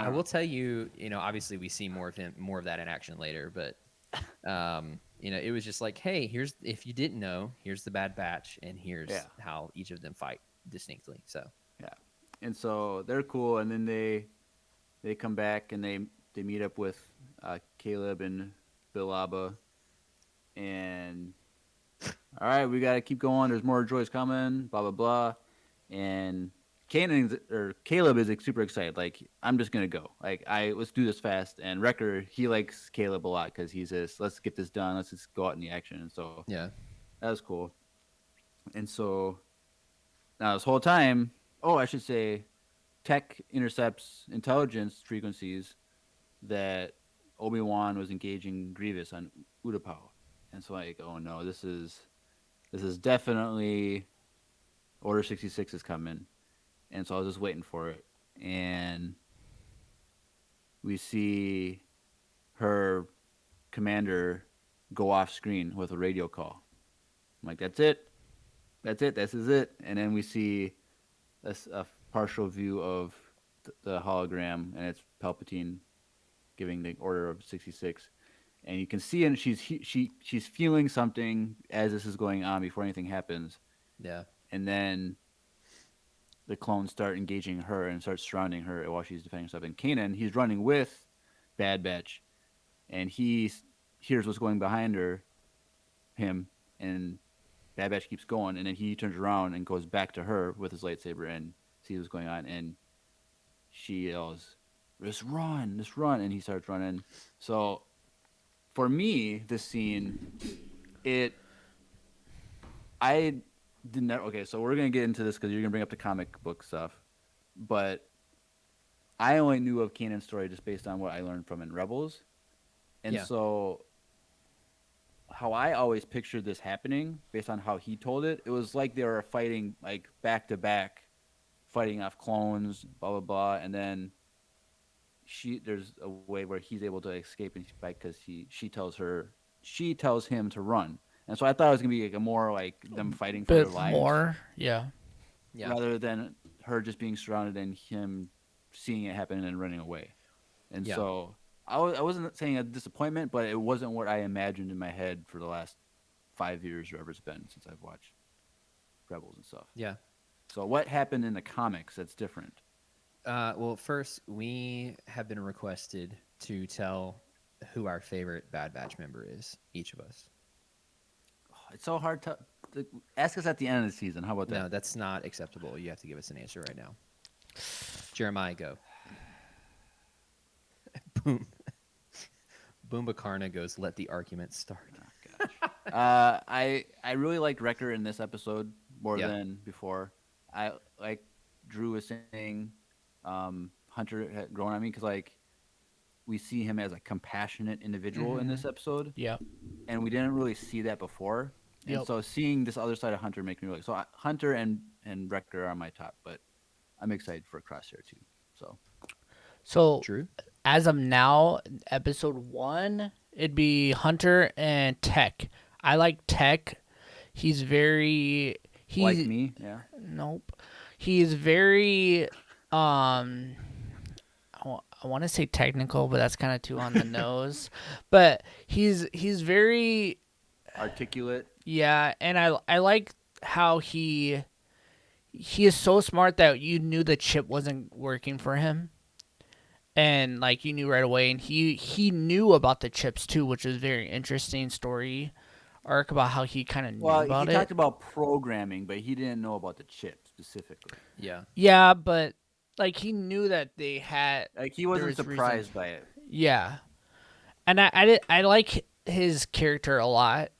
don't will know. tell you, obviously we see more of that in action later. But it was just like, hey, if you didn't know, here's the Bad Batch, and here's how each of them fight distinctly. So Yeah, and so they're cool, and then they come back and they meet up with Caleb and Bill Abba, and all right, we gotta keep going. There's more droids coming. Blah blah blah, and Caleb is like, super excited. Like, I'm just gonna go. Like, let's do this fast. And Wrecker, he likes Caleb a lot because he's just, let's get this done. Let's just go out in the action. And so yeah, that was cool. And so now this whole time, I should say, Tech intercepts intelligence frequencies that Obi-Wan was engaging Grievous on Utapau. And so like, oh no, this is definitely Order 66 is coming. And so I was just waiting for it. And we see her commander go off screen with a radio call. I'm like, that's it. That's it. This is it. And then we see a partial view of the hologram, and it's Palpatine giving the Order of 66. And you can see, and she's feeling something as this is going on before anything happens. Yeah. And then the clones start engaging her and start surrounding her while she's defending herself. And Kanan, he's running with Bad Batch, and he hears what's going behind him, and Bad Batch keeps going, and then he turns around and goes back to her with his lightsaber and sees what's going on, and she yells, just run, and he starts running. So for me, this scene, I didn't. Okay, so we're gonna get into this because you're gonna bring up the comic book stuff, but I only knew of Kanan's story just based on what I learned from in Rebels, and Yeah. so how I always pictured this happening, based on how he told it, it was like they were fighting like back to back, fighting off clones, blah blah blah, and then there's a way where he's able to escape and fight because she tells him to run. And so I thought it was gonna be like a more like them fighting for their Bit lives, more, yeah. Yeah. rather than her just being surrounded and him seeing it happen and running away. And Yeah. so I wasn't saying a disappointment, but it wasn't what I imagined in my head for the last 5 years or whatever it's been since I've watched Rebels and stuff. Yeah. So what happened in the comics that's different? Well, first, we have been requested to tell who our favorite Bad Batch member is, each of us. It's so hard to ask us at the end of the season. How about that? No, that's not acceptable. You have to give us an answer right now. Jeremiah, go. Boom. Boom Bakarna goes, let the argument start. I really liked Wrecker in this episode more Yeah. than before. I like Drew was saying, Hunter had grown on me because like we see him as a compassionate individual in this episode, Yeah. and we didn't really see that before. And Yep. so seeing this other side of Hunter make me really so Hunter and Wrecker are my top, but I'm excited for Crosshair too. So Drew? as of now, episode 1, it'd be Hunter and Tech. I like Tech. He's very Like me, yeah. Nope. He is very I want to say technical, but that's kind of too on the nose. But he's very Articulate. yeah, and I like how he is so smart that you knew the chip wasn't working for him. And like you knew right away, and he knew about the chips too, which is a very interesting story arc about how he kind of knew Well, about he it. talked about programming, but he didn't know about the chip specifically. Yeah. Yeah, but like he knew that they had. Like he wasn't was surprised by it. Yeah, and I like his character a lot.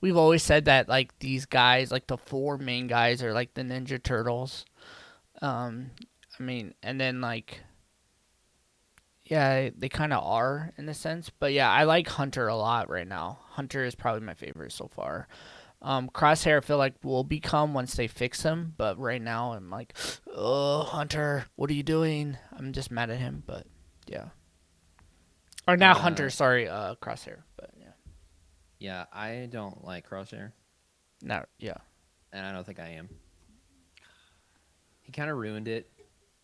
We've always said that like these guys, like the 4 main guys, are like the Ninja Turtles. I mean, and then like, yeah, they kind of are in a sense. But yeah, I like Hunter a lot right now. Hunter is probably my favorite so far. Crosshair, I feel like will become once they fix him, but right now I'm like, oh, Hunter, what are you doing? I'm just mad at him, but yeah. Or not Hunter, sorry, Crosshair, but yeah. Yeah, I don't like Crosshair, Not, yeah. and I don't think I am. He kind of ruined it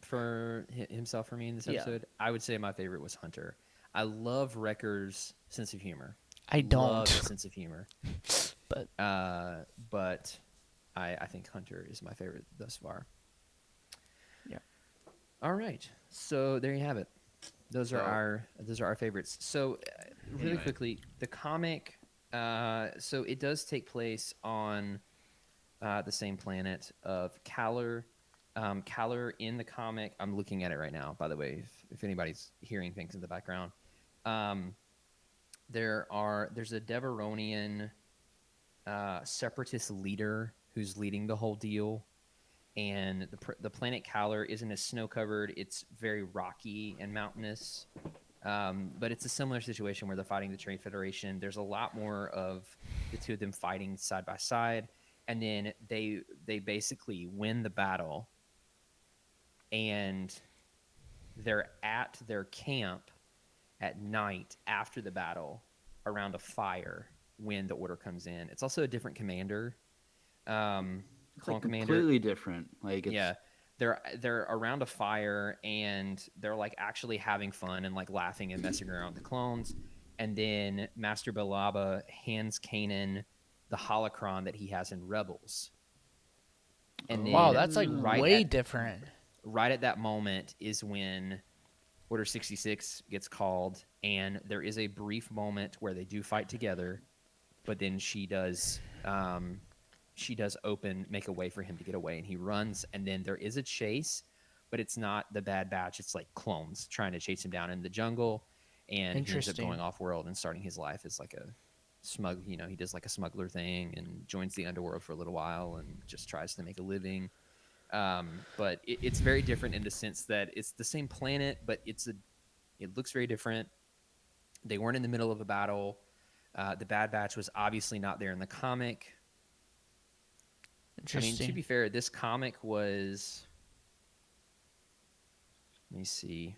for himself for me in this Yeah. episode. I would say my favorite was Hunter. I love Wrecker's sense of humor. I don't. Love his sense of humor. But But I think Hunter is my favorite thus far. Yeah. All right. So there you have it. Those are our favorites. So really Anyway. quickly, the comic. So it does take place on the same planet of Kaller. Kaller in the comic. I'm looking at it right now. By the way, if anybody's hearing things in the background, there's a Deveronian separatist leader who's leading the whole deal, and the planet Kaller isn't as snow covered. It's very rocky and mountainous, but it's a similar situation where they're fighting the Trade Federation. There's a lot more of the two of them fighting side by side, and then they basically win the battle, and they're at their camp at night after the battle around a fire. when the order comes in. It's also a different commander. Clone like commander. completely different. Like it's Yeah, they're around a fire and they're like actually having fun and like laughing and messing around with the clones. And then Master Balaba hands Kanan the holocron that he has in Rebels. And then Wow, that's like right way at, different. right at that moment is when Order 66 gets called, and there is a brief moment where they do fight together, but then she does make a way for him to get away, and he runs, and then there is a chase, but it's not the Bad Batch. It's like clones trying to chase him down in the jungle, and he ends up Interesting. going off world and starting his life as like a he does like a smuggler thing and joins the underworld for a little while and just tries to make a living. But it's very different in the sense that it's the same planet, but it looks very different. They weren't in the middle of a battle. The Bad Batch was obviously not there in the comic. I mean, Interesting. to be fair, this comic was. Let me see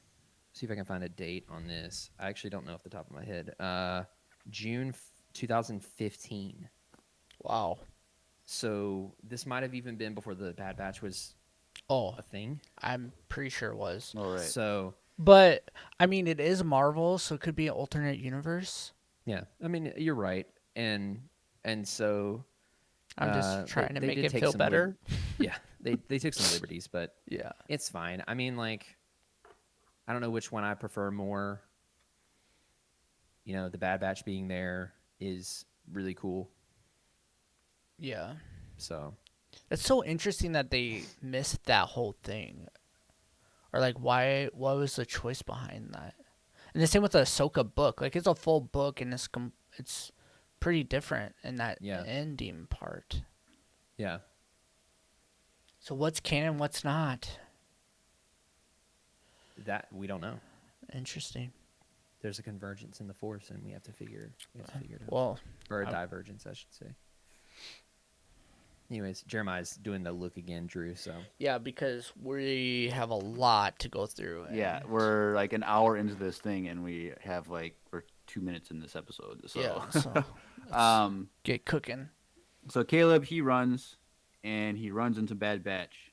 if I can find a date on this. I actually don't know off the top of my head. June 2015. Wow. So this might have even been before the Bad Batch was Oh, a thing. I'm pretty sure it was. all right. So But I mean, it is Marvel, so it could be an alternate universe. yeah, I mean you're right, and so I'm just trying to they make did it take feel some better. yeah, they took some liberties, but Yeah. it's fine. I mean, like, I don't know which one I prefer more. You know, the Bad Batch being there is really cool. Yeah. So It's so interesting that they missed that whole thing. Or like what was the choice behind that? And the same with the Ahsoka book. Like it's a full book and it's pretty different in that Yeah. ending part. yeah, So what's canon, what's not? that we don't know. Interesting. There's a convergence in the Force, and we have to figure it out. Well, Or a divergence, I should say. Anyways, Jeremiah's doing the look again, Drew. So yeah, because we have a lot to go through. Yeah, and- we're like an hour into this thing, and we're 2 minutes in this episode. So Yeah, so um, get cooking. so Caleb he runs into Bad Batch,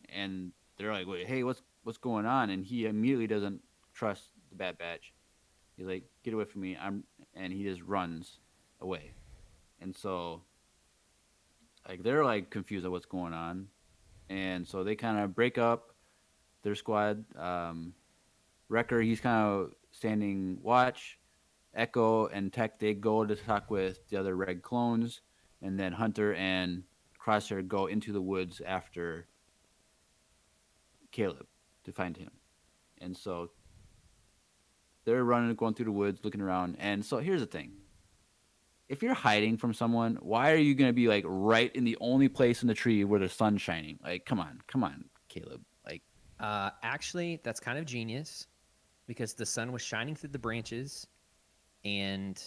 and they're like, "Wait, hey, what's going on?" And he immediately doesn't trust the Bad Batch. He's like, "Get away from me!" And he just runs away, and so like they're like confused at what's going on, and so they kind of break up their squad. Wrecker, he's kind of standing watch. Echo and Tech, they go to talk with the other Reg clones, and then Hunter and Crosshair go into the woods after Caleb to find him. And so they're going through the woods, looking around. And so here's the thing. If you're hiding from someone, why are you going to be like right in the only place in the tree where the sun's shining? Like, come on, Caleb. Like, actually, that's kind of genius because the sun was shining through the branches, and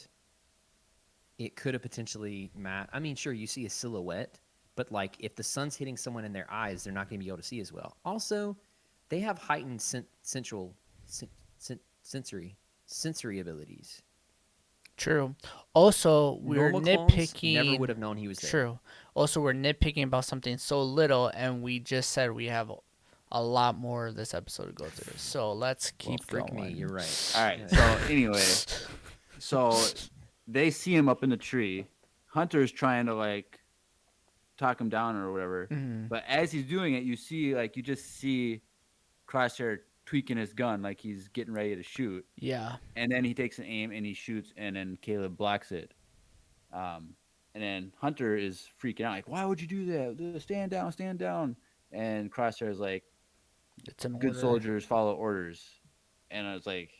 it could have potentially I mean, sure, you see a silhouette, but like if the sun's hitting someone in their eyes, they're not going to be able to see as well. Also, they have heightened sensory abilities. True. Also, we're Normal clones nitpicking. never would have known he was there. True. Also, we're nitpicking about something so little, and we just said we have a lot more of this episode to go through. So let's keep Freak going. me, you're right. all right. So anyway, so they see him up in the tree. Hunter's trying to like talk him down or whatever. Mhm. But as he's doing it, you just see Crosshair tweaking his gun like he's getting ready to shoot. Yeah. And then he takes an aim and he shoots, and then Caleb blocks it. And then Hunter is freaking out, like, "Why would you do that? Stand down, stand down!" And Crosshair is like, It's an "Good order. soldiers follow orders." And I was like,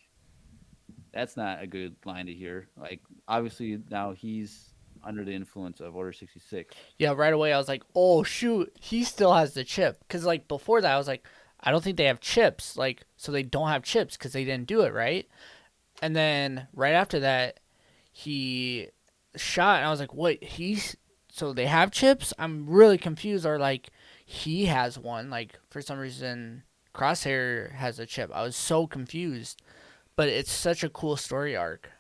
"That's not a good line to hear." Like, obviously now he's under the influence of Order 66. Yeah, right away I was like, oh, shoot, he still has the chip. Because, like, before that I was like, I don't think they have chips. Like, so they don't have chips because they didn't do it, right? And then right after that, he shot, and I was like, what, so they have chips? I'm really confused. Or, like, he has one. Like, for some reason, Crosshair has a chip. I was so confused. But it's such a cool story arc.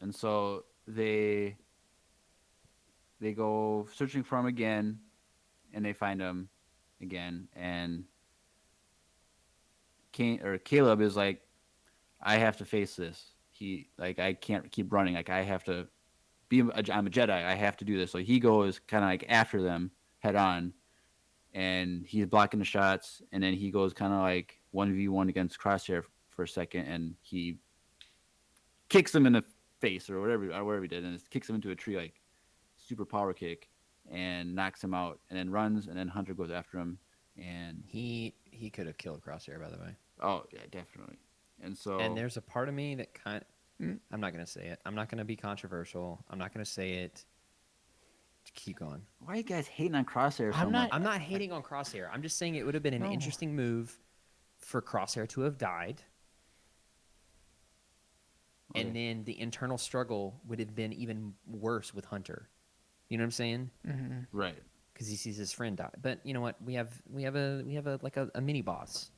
And so they go searching for him again, and they find him again. And Caleb is like, I have to face this. I can't keep running. Like, I have to I'm a Jedi. I have to do this. So he goes kind of like after them head on, and he's blocking the shots. And then he goes kind of like 1v1 against Crosshair for a second, and he kicks him in the face or wherever he did, and it kicks him into a tree, like super power kick, and knocks him out. And then runs, and then Hunter goes after him, and He could have killed Crosshair, by the way. oh yeah, definitely. And so And there's a part of me that I'm not going to say it. I'm not going to be controversial. I'm not going to say it. Keep going. why are you guys hating on Crosshair so I'm not- much? I'm not hating on Crosshair. I'm just saying it would have been an No. interesting move for Crosshair to have died. And Okay. then the internal struggle would have been even worse with Hunter. You know what I'm saying? Right. Because he sees his friend die. But you know what? We have a mini boss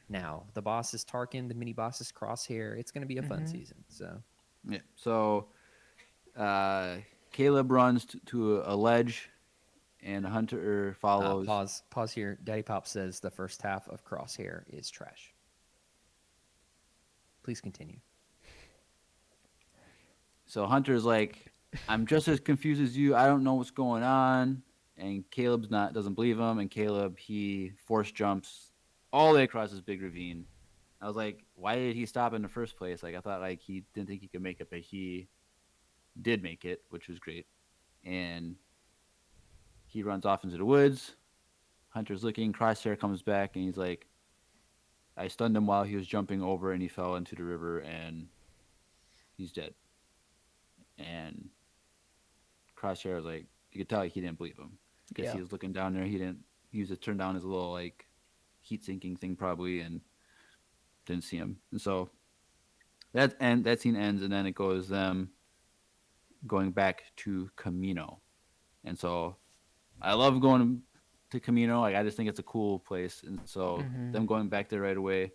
now. The boss is Tarkin. The mini boss is Crosshair. It's going to be a fun season. So Yeah. So Caleb runs to a ledge, and Hunter follows. pause here. Daddy Pop says the first half of Crosshair is trash. Please continue. So Hunter's like, I'm just as confused as you. I don't know what's going on. And Caleb's doesn't believe him. And Caleb, he force jumps all the way across this big ravine. I was like, why did he stop in the first place? Like, I thought like he didn't think he could make it, but he did make it, which was great. And he runs off into the woods. Hunter's looking. Crosshair comes back, and he's like, I stunned him while he was jumping over, and he fell into the river, and he's dead. And Crosshair was like, you could tell he didn't believe him. I guess Yeah. he was looking down there. He used to turn down his little like heat sinking thing probably, and didn't see him. And so that scene ends, and then it goes them going back to Camino. And so I love going to Camino. Like, I just think it's a cool place. And so them going back there right away,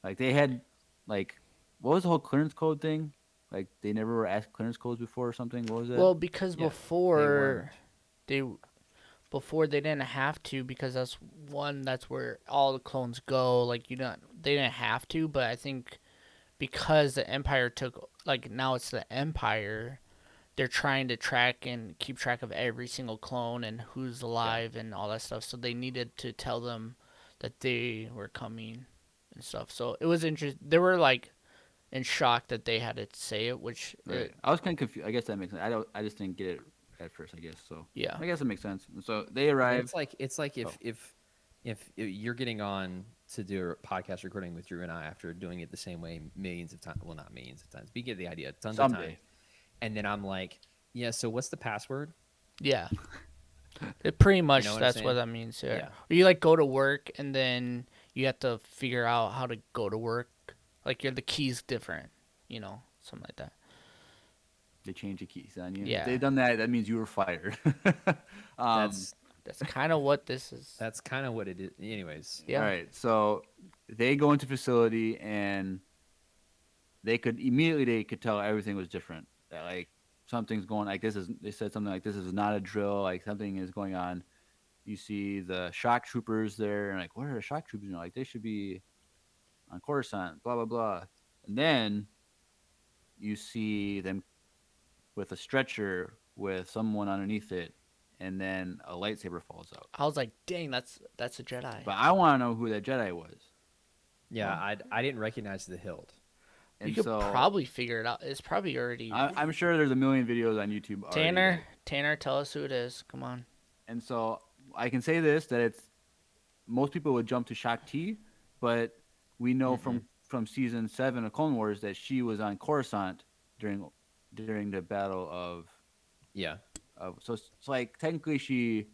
like they had like, what was the whole clearance code thing? Like, they never were asked clearance codes before or something. What was it? Well, because Yeah, before they didn't have to, because that's where all the clones go. Like, they didn't have to, but I think because the Empire took, like, now it's the Empire, they're trying to track and keep track of every single clone and who's alive and all that stuff. So they needed to tell them that they were coming and stuff. So it was interesting. They were like in shock that they had to say it, which Right. I was kind of confused. I guess that makes sense. I just didn't get it at first, I guess. So yeah. I guess it makes sense. And so they And arrive. it's like Oh. if you're getting on to do a podcast recording with Drew and I after doing it the same way millions of times. Well, not millions of times, but you get the idea. Tons of Someday. times. And then I'm like, yeah. So what's the password? Yeah. It pretty much, what I'm that's what saying? that means. Yeah. Yeah. Or you like go to work and then you have to figure out how to go to work. Like the key's different, something like that. They change the keys on you. Yeah. If they've done that, that means you were fired. That's kind of what this is. that's kind of what it is. Anyways, Yeah. All right. So they go into facility, and they could tell everything was different. That like something's going, like they said something like, this is not a drill, like something is going on. You see the shock troopers there, and like, what are the shock troopers doing? Like, they should be on Coruscant, blah blah blah. And then you see them with a stretcher with someone underneath it, and then a lightsaber falls out. I was like, dang, that's a Jedi. But I want to know who that Jedi was. yeah, I didn't recognize the hilt. And You could so probably figure it out. It's probably already. I'm sure there's a million videos on YouTube already. Tanner, tell us who it is. Come on. And so I can say this, that it's most people would jump to Shak Ti, but we know from season 7 of Clone Wars that she was on Coruscant during the battle of Yeah, so it's like technically she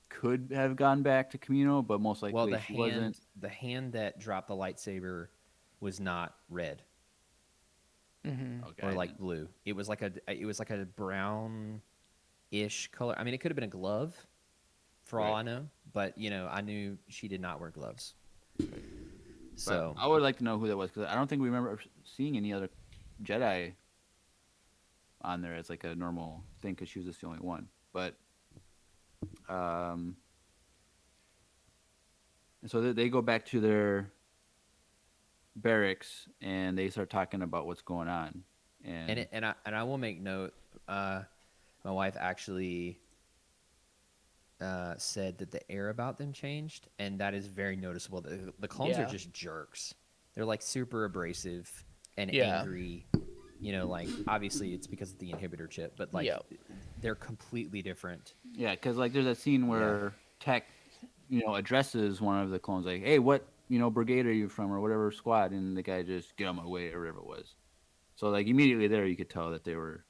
could have gone back to Camino, but most likely well, she wasn't. the hand that dropped the lightsaber was not red Okay, or like blue. It was like a brown-ish color. I mean, it could have been a glove, for all Right. I know. But I knew she did not wear gloves. But So I would like to know who that was, because I don't think we remember seeing any other Jedi on there as like a normal thing because she was just the only one. But and so they go back to their barracks and they start talking about what's going on. And I will make note. My wife actually said that the air about them changed, and that is very noticeable. The clones are Yeah. just jerks. They're like super abrasive and Yeah. angry. You know, like obviously it's because of the inhibitor chip, but like Yep. they're completely different. Yeah, because like there's that scene where Tech, addresses one of the clones like, "Hey, what brigade are you from or whatever squad?" And the guy just get on my way or whatever it was. So like immediately there, you could tell that they were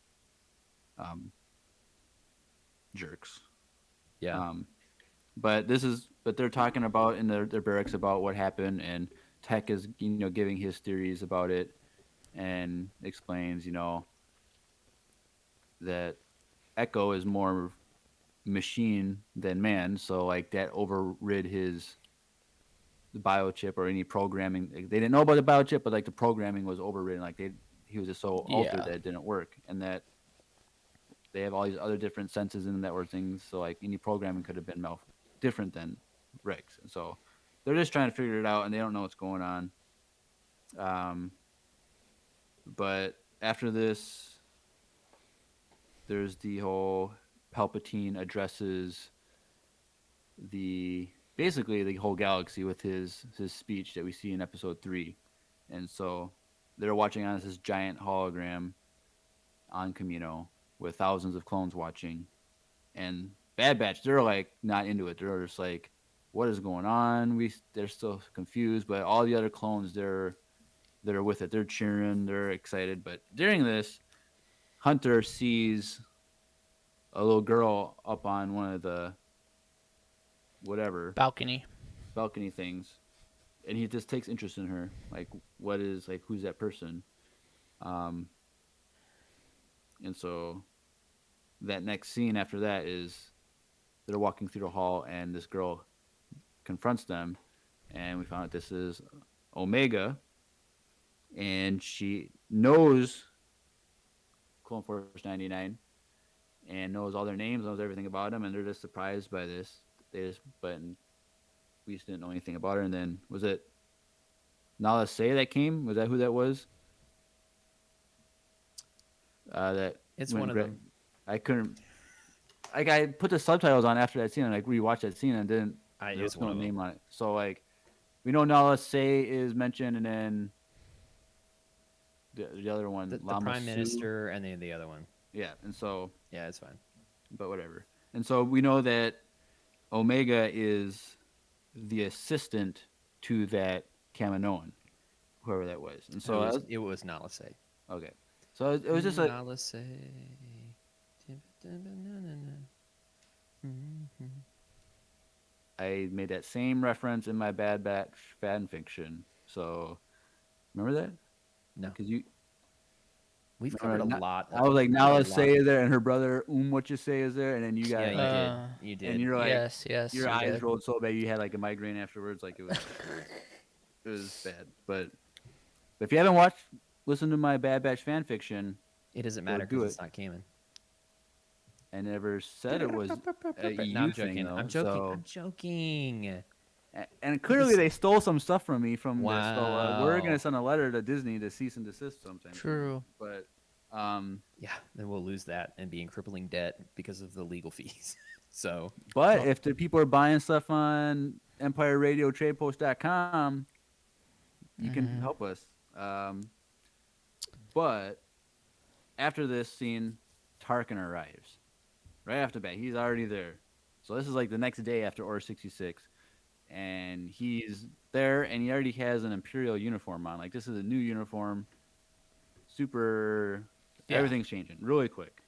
jerks. Yeah. But they're talking about in their barracks about what happened, and Tech is giving his theories about it, and explains that Echo is more machine than man, so like that overrid the biochip or any programming. Like, they didn't know about the biochip, but like the programming was overridden. Like he was just so altered Yeah. that it didn't work, and that they have all these other different senses in the network things. So like any programming could have been different than Rick's, and so they're just trying to figure it out, and they don't know what's going on. But after this, there's the whole Palpatine addresses basically the whole galaxy with his speech that we see in episode 3. And so they're watching on this giant hologram on Camino with thousands of clones watching. And Bad Batch, they're like not into it. They're just like, what is going on? They're still confused, but all the other clones they're with it. They're cheering, they're excited. But during this, Hunter sees a little girl up on one of the Balcony. balcony things, and he just takes interest in her. Like, who's that person? And so that next scene after that is they're walking through the hall, and this girl confronts them, and we found out this is Omega, and she knows Clone Force 99 and knows all their names, knows everything about them, and they're just surprised by this. But we just didn't know anything about her. And then was it Nala Se that came? Was that who that was? That It's one of them. I couldn't. Like I put the subtitles on after that scene and like rewatched that scene and didn't. There was It's one no of them. name on it. So like we know Nala Se is mentioned, and then the other one, The Lama Prime Su. Minister and then the other one. Yeah, and so Yeah, it's fine. but whatever. And so we know that Omega is the assistant to that Kaminoan, whoever that was. And so It was Nalase. okay, so it was just a Nalase. I made that same reference in my Bad Batch fan fiction. So remember that? No. Because you We've covered a lot. I was like, now let's say it. is there, and her brother what you say is there, and then you got Yeah, you like, did. You did. and you're like, yes. your you eyes did. rolled so bad you had like a migraine afterwards. Like it was bad. But if you haven't listened to my Bad Batch fan fiction, It doesn't matter do because it. it's not canon. I never said it was a No, EU I'm thing, joking. though. I'm joking. So, I'm joking. and clearly they stole some stuff from me from this. So we're Wow. gonna send a letter to Disney to cease and desist sometime. True. But Yeah, then we'll lose that and be in crippling debt because of the legal fees. So if the people are buying stuff on EmpireRadioTradePost.com, you can help us. But after this scene, Tarkin arrives. Right after that, he's already there. So this is like the next day after Order 66. And he's there, and he already has an Imperial uniform on. Like, this is a new uniform. Super... Yeah. Everything's changing really quick.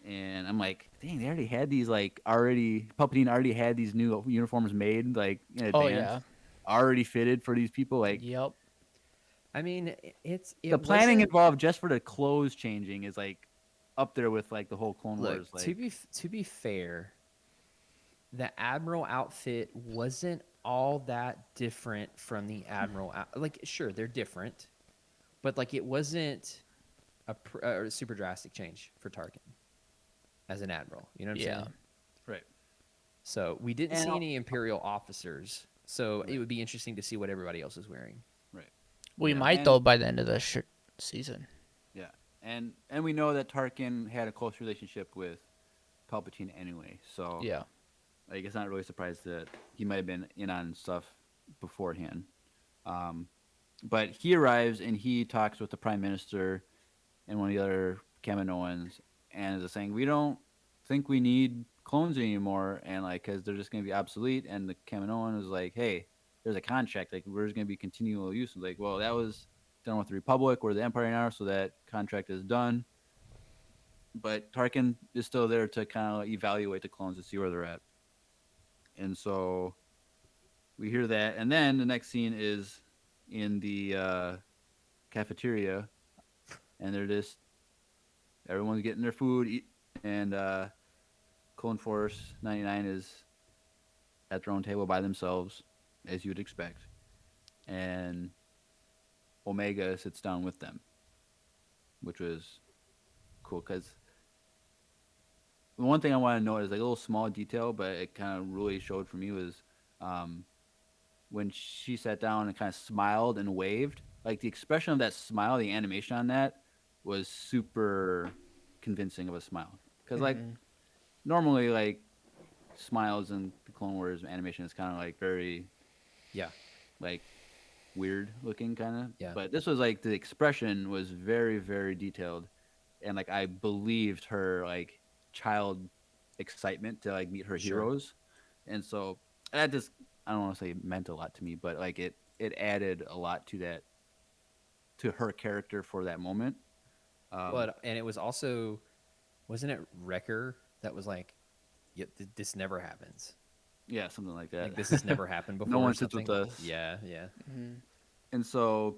And I'm like, dang, they already had these, like, Palpatine already had these new uniforms made, like, in advance. Oh, yeah. Already fitted for these people. Like, Yep. I mean, the planning wasn't- involved just for the clothes changing is, like, up there with, like, the whole Clone Look, Wars. Like, to be fair, the Admiral outfit wasn't all that different from the Admiral. Like, sure, they're different, but like it wasn't a super drastic change for Tarkin as an admiral. You know what I'm Yeah. saying? Right. So we didn't And see I'll- any Imperial officers. So Right. it would be interesting to see what everybody else is wearing. Right. We Yeah, might and- though by the end of the season. Yeah. And we know that Tarkin had a close relationship with Palpatine anyway. So Yeah. like it's not really surprised that he might have been in on stuff beforehand. But he arrives and he talks with the Prime Minister and one of the other Kaminoans and is saying, we don't think we need clones anymore, and like because they're just going to be obsolete. And the Kaminoan was like, hey, there's a contract, like we're just going to be continual use. And like, well, that was done with the Republic or the Empire now, so that contract is done. But Tarkin is still there to kind of evaluate the clones to see where they're at. And so we hear that, and then the next scene is in the cafeteria, and they're just everyone's getting their food, and Clone Force 99 is at their own table by themselves, as you'd expect, and Omega sits down with them, which was cool because the one thing I want to note is like a little small detail, but it kind of really showed for me was when she sat down and kind of smiled and waved. Like the expression of that smile, the animation on that was super convincing of a smile. Because like normally like smiles in the Clone Wars animation is kind of like very Yeah. like weird looking kind of. Yeah. But this was like the expression was very very detailed, and like I believed her like child excitement to like meet her Sure. heroes, and so that just I don't want to say meant a lot to me, but like it added a lot to that to her character for that moment. But and it was also, wasn't it Wrecker that was like, "Yep, this never happens. Yeah, something like that. Like this has never happened before." No or one sits with something. us. Yeah, yeah. And so,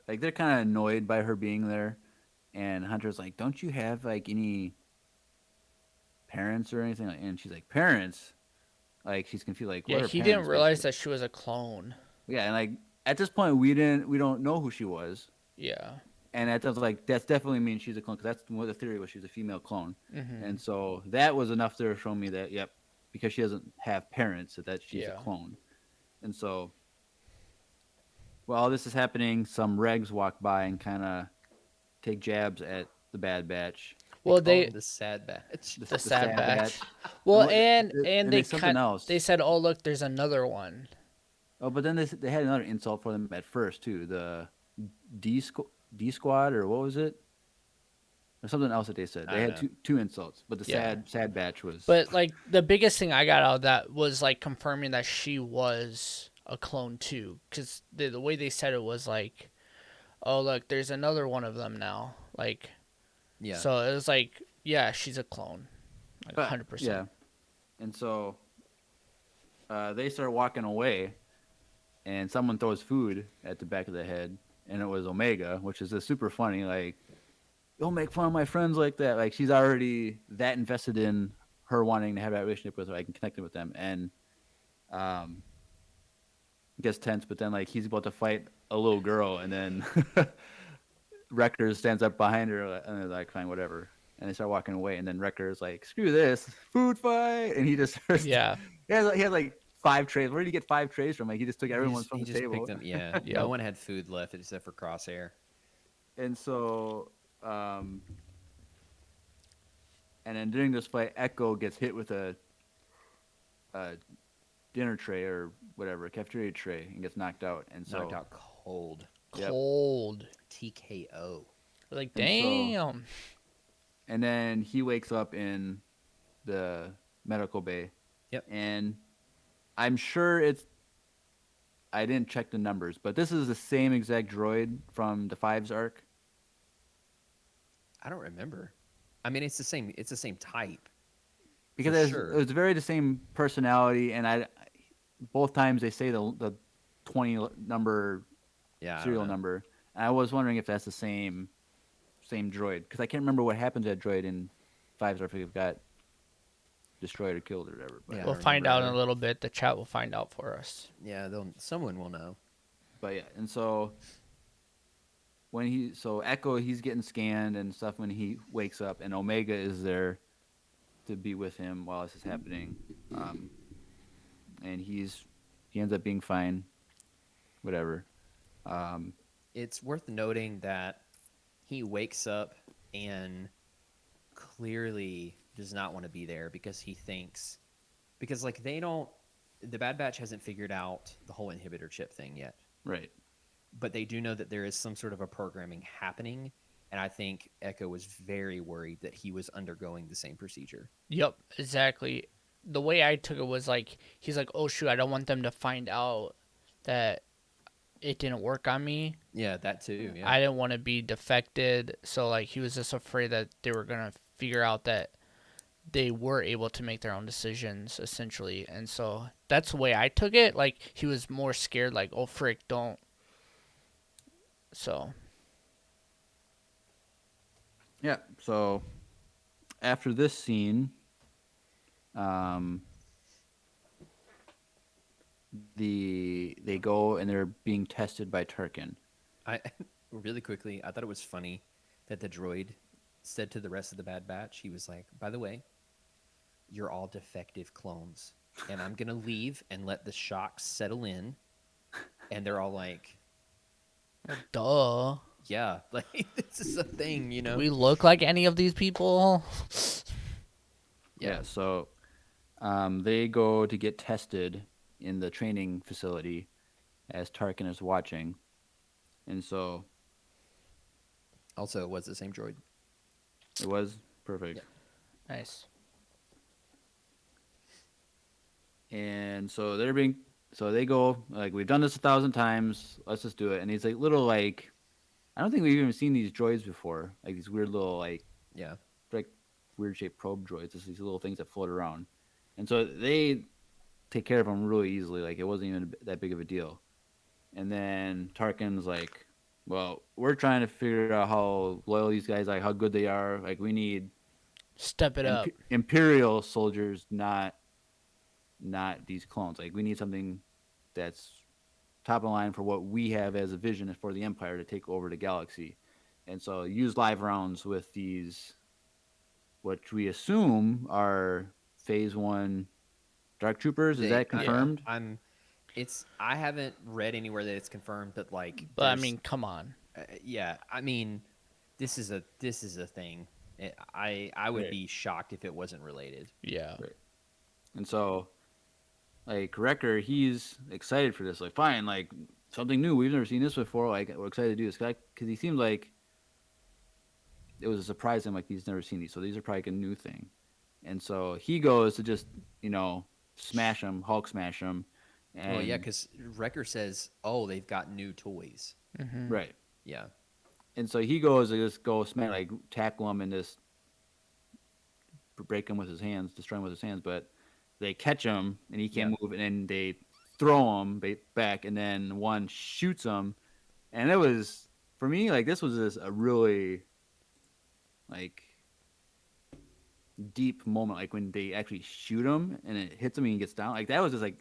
like they're kind of annoyed by her being there, and Hunter's like, "Don't you have like any parents or anything?" And she's like, "Parents?" Like she's confused. Like, what Yeah, are he parents, didn't realize basically? that she was a clone. Yeah, and like at this point, we don't know who she was, Yeah. and that was like that's definitely means she's a clone because that's what the theory was. She's a female clone, Mm-hmm. and so that was enough to show me that yep, because she doesn't have parents, that she's Yeah. a clone, and so. While this is happening, some regs walk by and kind of take jabs at the Bad Batch. Well, Call they him the sad batch. the sad batch. And Well, what- and and they something else. they said, "Oh, look, there's another one." Oh, but then they had another insult for them at first too. The D squad or what was it? Or something else that they said. I They don't had know. two insults, but the Yeah. sad batch was. But like the biggest thing I got out of that was like confirming that she was a clone too, because the way they said it was like, "Oh, look, there's another one of them now." Like, Yeah. so it was like, yeah, she's a clone, like But, 100%. Yeah, and so they start walking away, and someone throws food at the back of the head, and it was Omega, which is just super funny. Like, don't make fun of my friends like that. Like, she's already that invested in her wanting to have that relationship with her. I can connect with them, and it gets tense. But then, like, he's about to fight a little girl, and then Wrecker stands up behind her, and they're like, fine, whatever. And they start walking away, and then Wrecker's like, screw this, food fight, and he just starts. Yeah. He had like 5 trays. Where did he get 5 trays from? Like he just took everyone's from he the just table. picked them. Yeah. Yep. No one had food left except for Crosshair. And so, and then during this fight, Echo gets hit with a dinner tray or whatever, a cafeteria tray, and gets knocked out. And so, Knocked out cold. Yep. Cold. TKO. Like, And so- damn. and then he wakes up in the medical bay. Yep. And I'm sure I didn't check the numbers, but this is the same exact droid from the Fives arc. I don't remember. I mean, it's the same. It's the same type. Because For it's, sure. it's very the same personality, and both times they say the 20 number Yeah. I don't serial know. number. And I was wondering if that's the same droid, because I can't remember what happened to that droid in Fives, or if it got destroyed or killed or whatever. But, Yeah. I We'll don't find out in remember a little bit. The chat will find out for us. Yeah. Someone will know. but yeah, and so Echo, he's getting scanned and stuff when he wakes up, and Omega is there to be with him while this is happening. Um, and he ends up being fine, whatever. Um, It's worth noting that he wakes up and clearly does not want to be there because he thinks like the Bad Batch hasn't figured out the whole inhibitor chip thing yet. right. But they do know that there is some sort of a programming happening, and I think Echo was very worried that he was undergoing the same procedure. Yep, exactly. The way I took it was like he's like, "Oh shoot, I don't want them to find out that it didn't work on me. Yeah, that too. Yeah. I didn't want to be defected." So like he was just afraid that they were gonna figure out that they were able to make their own decisions essentially, and so that's the way I took it. Like he was more scared, like, "Oh frick, don't." So Yeah. So after this scene, um, they go and they're being tested by Tarkin. I really quickly, I thought it was funny that the droid said to the rest of the Bad Batch, he was like, "By the way, you're all defective clones, and I'm gonna leave and let the shock settle in." And they're all like, duh. "Yeah, like this is a thing, you know." We look like any of these people? Yeah. So they go to get tested in the training facility as Tarkin is watching, and so Also, it was the same droid. it was perfect. Yeah. Nice. And so they go like, we've done this 1,000 times. Let's just do it. And he's like little like, I don't think we've even seen these droids before. Like these weird little like Yeah. weird shaped probe droids. Just these little things that float around. And so they take care of them really easily. Like it wasn't even that big of a deal. And then Tarkin's like, well, we're trying to figure out how loyal these guys are, how good they are. Like we need Step it up. Imperial soldiers, not these clones. Like we need something that's top of the line for what we have as a vision for the Empire to take over the galaxy. And so use live rounds with these, what we assume are Phase 1 Dark Troopers. Is that confirmed? I haven't read anywhere that it's confirmed, but like, But I mean, come on. yeah, I mean, this is a thing. I would Right. be shocked if it wasn't related. Yeah. Right. And so, like, Wrecker, he's excited for this. Like, fine, like, something new. We've never seen this before. Like, we're excited to do this. Because he seemed like it was a surprise to him, like, he's never seen these. So these are probably like a new thing. And so he goes to just, smash them, Hulk smash them. And, Well, yeah, because Wrecker says, "Oh, they've got new toys." Mm-hmm. Right. Yeah. And so he goes to just go smash, like, tackle him and just break him with his hands, destroy him with his hands. But they catch him and he can't move, and then they throw him back, and then one shoots him. And it was, for me, like, this was just a really, like, deep moment, like when they actually shoot him and it hits him and he gets down. Like, that was just, like,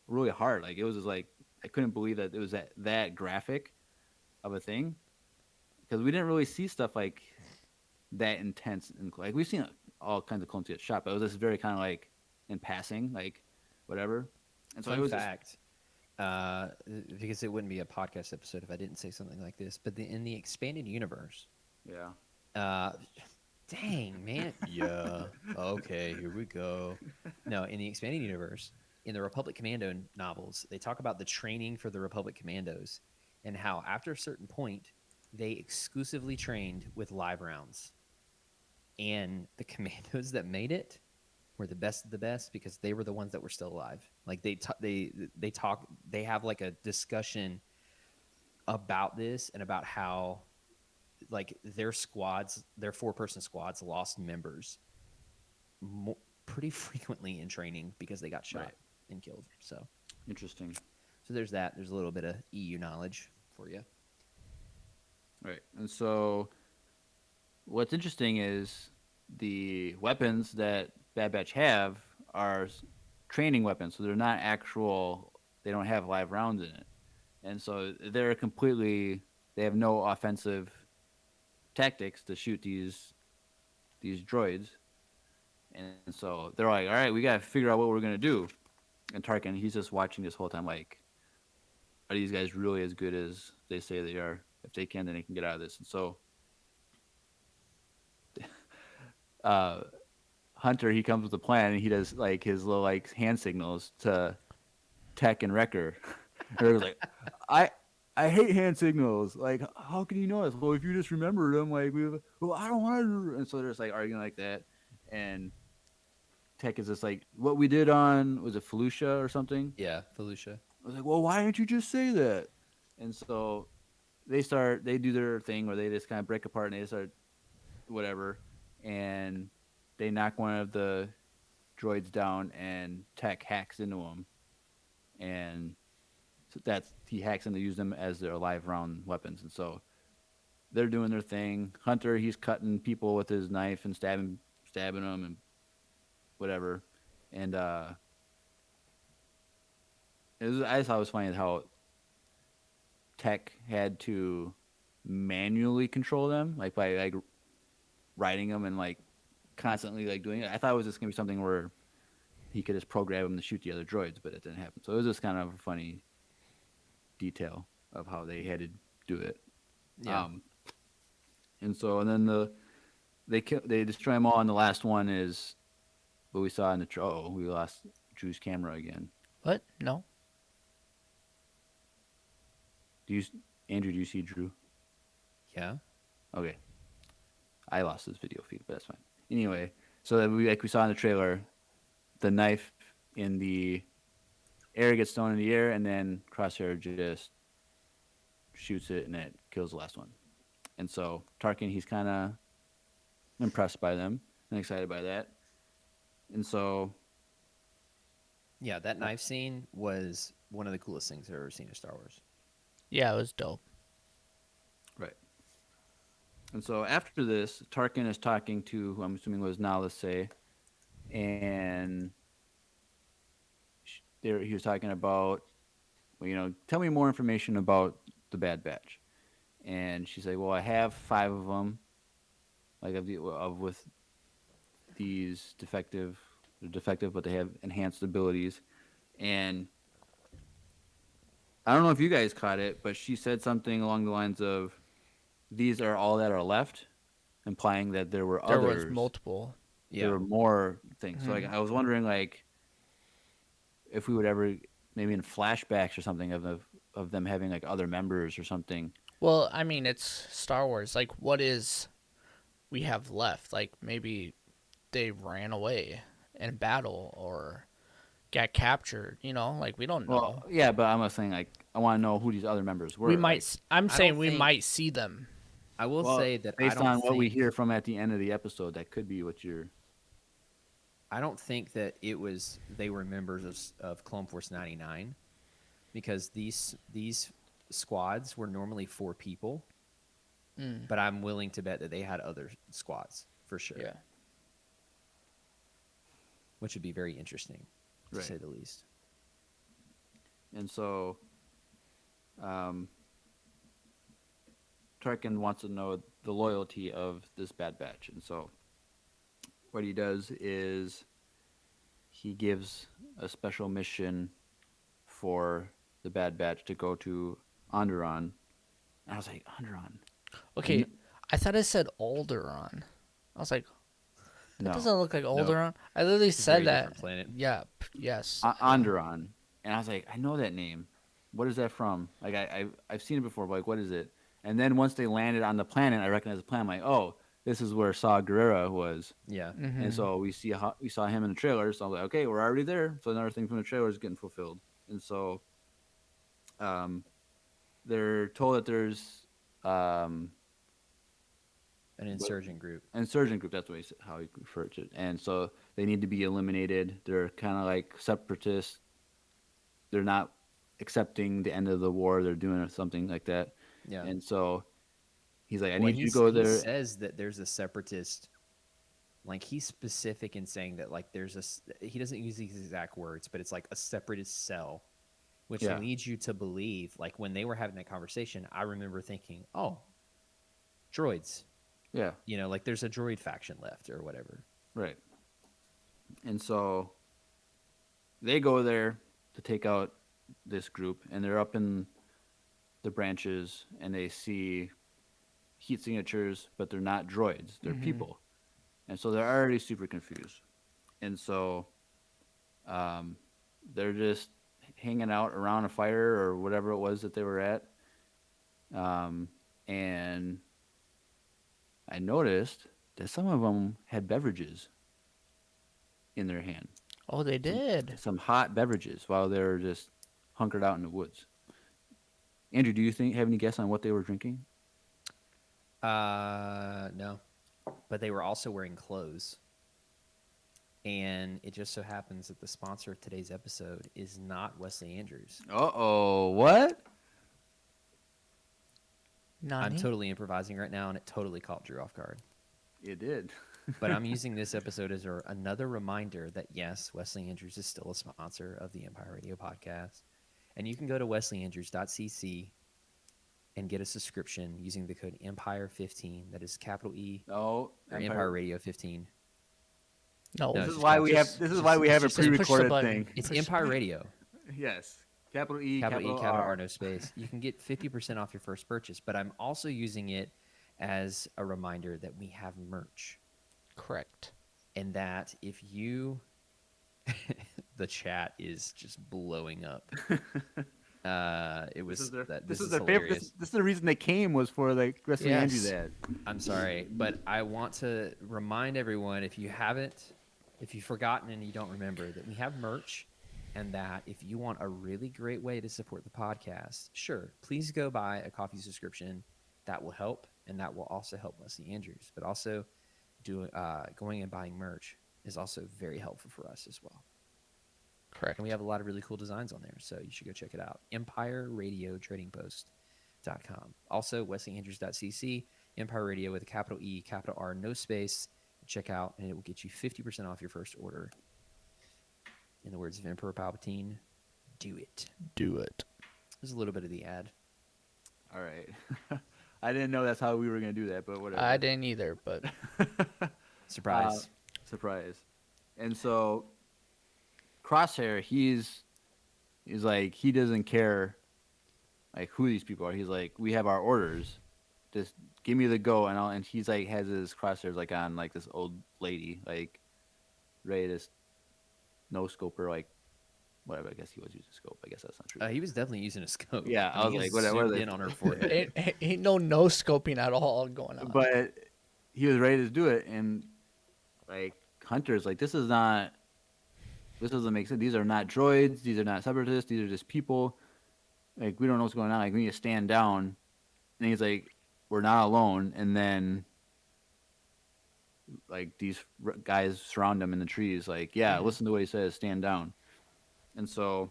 really hard. Like, it was just like, I couldn't believe that it was that graphic of a thing, because we didn't really see stuff like that intense. And like, we've seen all kinds of clones get shot, but it was just very kind of like in passing, like whatever. And so it Fun was fact, because it wouldn't be a podcast episode if I didn't say something like this, but in the expanded universe, yeah. dang, man. Yeah. Okay, here we go. No, in the expanded universe, in the Republic Commando novels, they talk about the training for the Republic Commandos and how after a certain point, they exclusively trained with live rounds. And the commandos that made it were the best of the best because they were the ones that were still alive. Like they have like a discussion about this and about how like their 4-person squads lost members pretty frequently in training because they got shot and killed. So Interesting. there's that. There's a little bit of EU knowledge for you. Right. And so what's interesting is the weapons that Bad Batch have are training weapons, so they're not actual. They don't have live rounds in it, and so they're completely they have no offensive tactics to shoot these droids, and so they're like, all right, we gotta figure out what we're gonna do. And Tarkin, he's just watching this whole time, like, are these guys really as good as they say they are? If they can, then they can get out of this. And so, uh, Hunter, he comes with a plan, and he does like his little like hand signals to Tech and Wrecker. And Wrecker's like, I hate hand signals. Like, how can you know this? Well, if you just remember them, like, well, I don't want to. And so they're just like arguing like that. And Tech is just like, what we did on, was it Felucia or something? Yeah, Felucia. I was like, well, why didn't you just say that? And so they do their thing where they just kind of break apart and they start whatever. And they knock one of the droids down and Tech hacks into him. And so he hacks in to use them as their live round weapons. And so they're doing their thing. Hunter, he's cutting people with his knife and stabbing them and whatever. And I just thought it was funny how Tech had to manually control them, like by like riding them and like constantly like doing it. I thought it was just gonna be something where he could just program them to shoot the other droids, but it didn't happen. So it was just kind of a funny detail of how they had to do it. Yeah. And then they destroy them all, and the last one is what we saw in the we lost Drew's camera again. What? No. Andrew, do you see Drew? Yeah. Okay. I lost his video feed, but that's fine. Anyway, so like we saw in the trailer, the knife in the air gets thrown in the air, and then Crosshair just shoots it, and it kills the last one. And so Tarkin, he's kind of impressed by them and excited by that. And so, Yeah, that knife scene was one of the coolest things I've ever seen in Star Wars. Yeah, it was dope. right. And so after this, Tarkin is talking to who I'm assuming was Nala Se, and he was talking about, well, tell me more information about the Bad Batch. And she's like, well, I have 5 of them, like with these they're defective, but they have enhanced abilities. And I don't know if you guys caught it, but she said something along the lines of, these are all that are left, implying that there were There others. was multiple. There were more things. So like, Mhm. I was wondering like if we would ever, maybe in flashbacks or something of them having like other members or something. Well, I mean, it's Star Wars. Like, what is we have left? Like, maybe they ran away in battle or got captured. Like, we don't know. Well, yeah, but I'm not saying like I want to know who these other members were. we like, might. I'm I saying don't we think- might see them. I will well, say that based I don't on what we think- hear from at the end of the episode, that could be what you're. I don't think that they were members of Clone Force 99, because these squads were normally 4 people, but I'm willing to bet that they had other squads for sure. Yeah. Which would be very interesting, to Right. say the least. And so, Tarkin wants to know the loyalty of this Bad Batch, and so what he does is he gives a special mission for the Bad Batch to go to Onderon. And I was like, Onderon? Okay, I thought it said Alderaan. I was like, that No. doesn't look like Alderaan. I literally It's a said very that. different planet. Yeah. Yes. Onderon. And I was like, I know that name. What is that from? Like, I've seen it before, but like, what is it? And then once they landed on the planet, I recognized the planet. I'm like, oh, this is where Saw Gerrera was. Yeah. Mhm. And so we saw him in the trailer. So I was like, okay, we're already there. So another thing from the trailer is getting fulfilled. And so, they're told that there's An insurgent group. insurgent group. That's how he referred to it. And so they need to be eliminated. They're kind of like separatists. They're not accepting the end of the war. They're doing something like that. Yeah. And so he's like, I Well, need you to go He there. says that there's a separatist. Like, he's specific in saying that, like, he doesn't use these exact words, but it's like a separatist cell which Yeah. leads you to believe, like when they were having that conversation, I remember thinking, oh, droids. Yeah. You know, like there's a droid faction left or whatever. Right. And so they go there to take out this group, and they're up in the branches, and they see heat signatures, but they're not droids; they're people, and so they're already super confused. And so, they're just hanging out around a fire or whatever it was that they were at, and I noticed that some of them had beverages in their hand. Oh, they did. Some hot beverages while they were just hunkered out in the woods. Andrew, do you have any guess on what they were drinking? No, but they were also wearing clothes. And it just so happens that the sponsor of today's episode is not Wesley Andrews. Uh-oh, what? Nani? I'm totally improvising right now, and it totally caught Drew off guard. It did. But I'm using this episode as another reminder that, yes, Wesley Andrews is still a sponsor of the Empire Radio podcast. And you can go to wesleyandrews.cc and get a subscription using the code Empire15. That is capital E, Oh, or Empire Radio 15. No. No, This is just why call- we just- have. This is just- why we have a just push the pre-recorded button. thing. It's Push- Empire Radio. Yes, capital E, Capital E, capital capital R. R, no space. You can get 50% off your first purchase, but I'm also using it as a reminder that we have merch. Correct. And that if you the chat is just blowing up. It was This is their, that this this is is their favorite. hilarious. This is the reason they came, was for like Wesley Yes. Andrews ad. I'm sorry, but I want to remind everyone, if you haven't, if you've forgotten and you don't remember, that we have merch, and that if you want a really great way to support the podcast, sure, please go buy a coffee subscription. That will help, and that will also help Wesley Andrews. But also, going and buying merch is also very helpful for us as well. Correct. And we have a lot of really cool designs on there, so you should go check it out. EmpireRadioTradingPost.com. Also, wesleyandrews.cc, Empire Radio with a capital E, capital R, no space. Check out, and it will get you 50% off your first order. In the words of Emperor Palpatine, do it. Do it. There's a little bit of the ad. All right. I didn't know that's how we were gonna do that, but whatever. I didn't either, but Surprise. Surprise. And so Crosshair, he's like, he doesn't care like who these people are. He's like, we have our orders. Just give me the go, and he's like, has his crosshairs like on like this old lady, like ready to no scoper, like whatever. I guess he was using scope. I guess that's not true. He was definitely using a scope. Yeah, I was he like, zoomed what are they- in on her forehead. ain't no scoping at all going on. But he was ready to do it, and like Hunter's like, this doesn't make sense. These are not droids. These are not separatists. These are just people. Like, we don't know what's going on. Like, we need to stand down. And he's like, we're not alone. And then like these guys surround him in the trees. Like, yeah, listen to what he says. Stand down. And so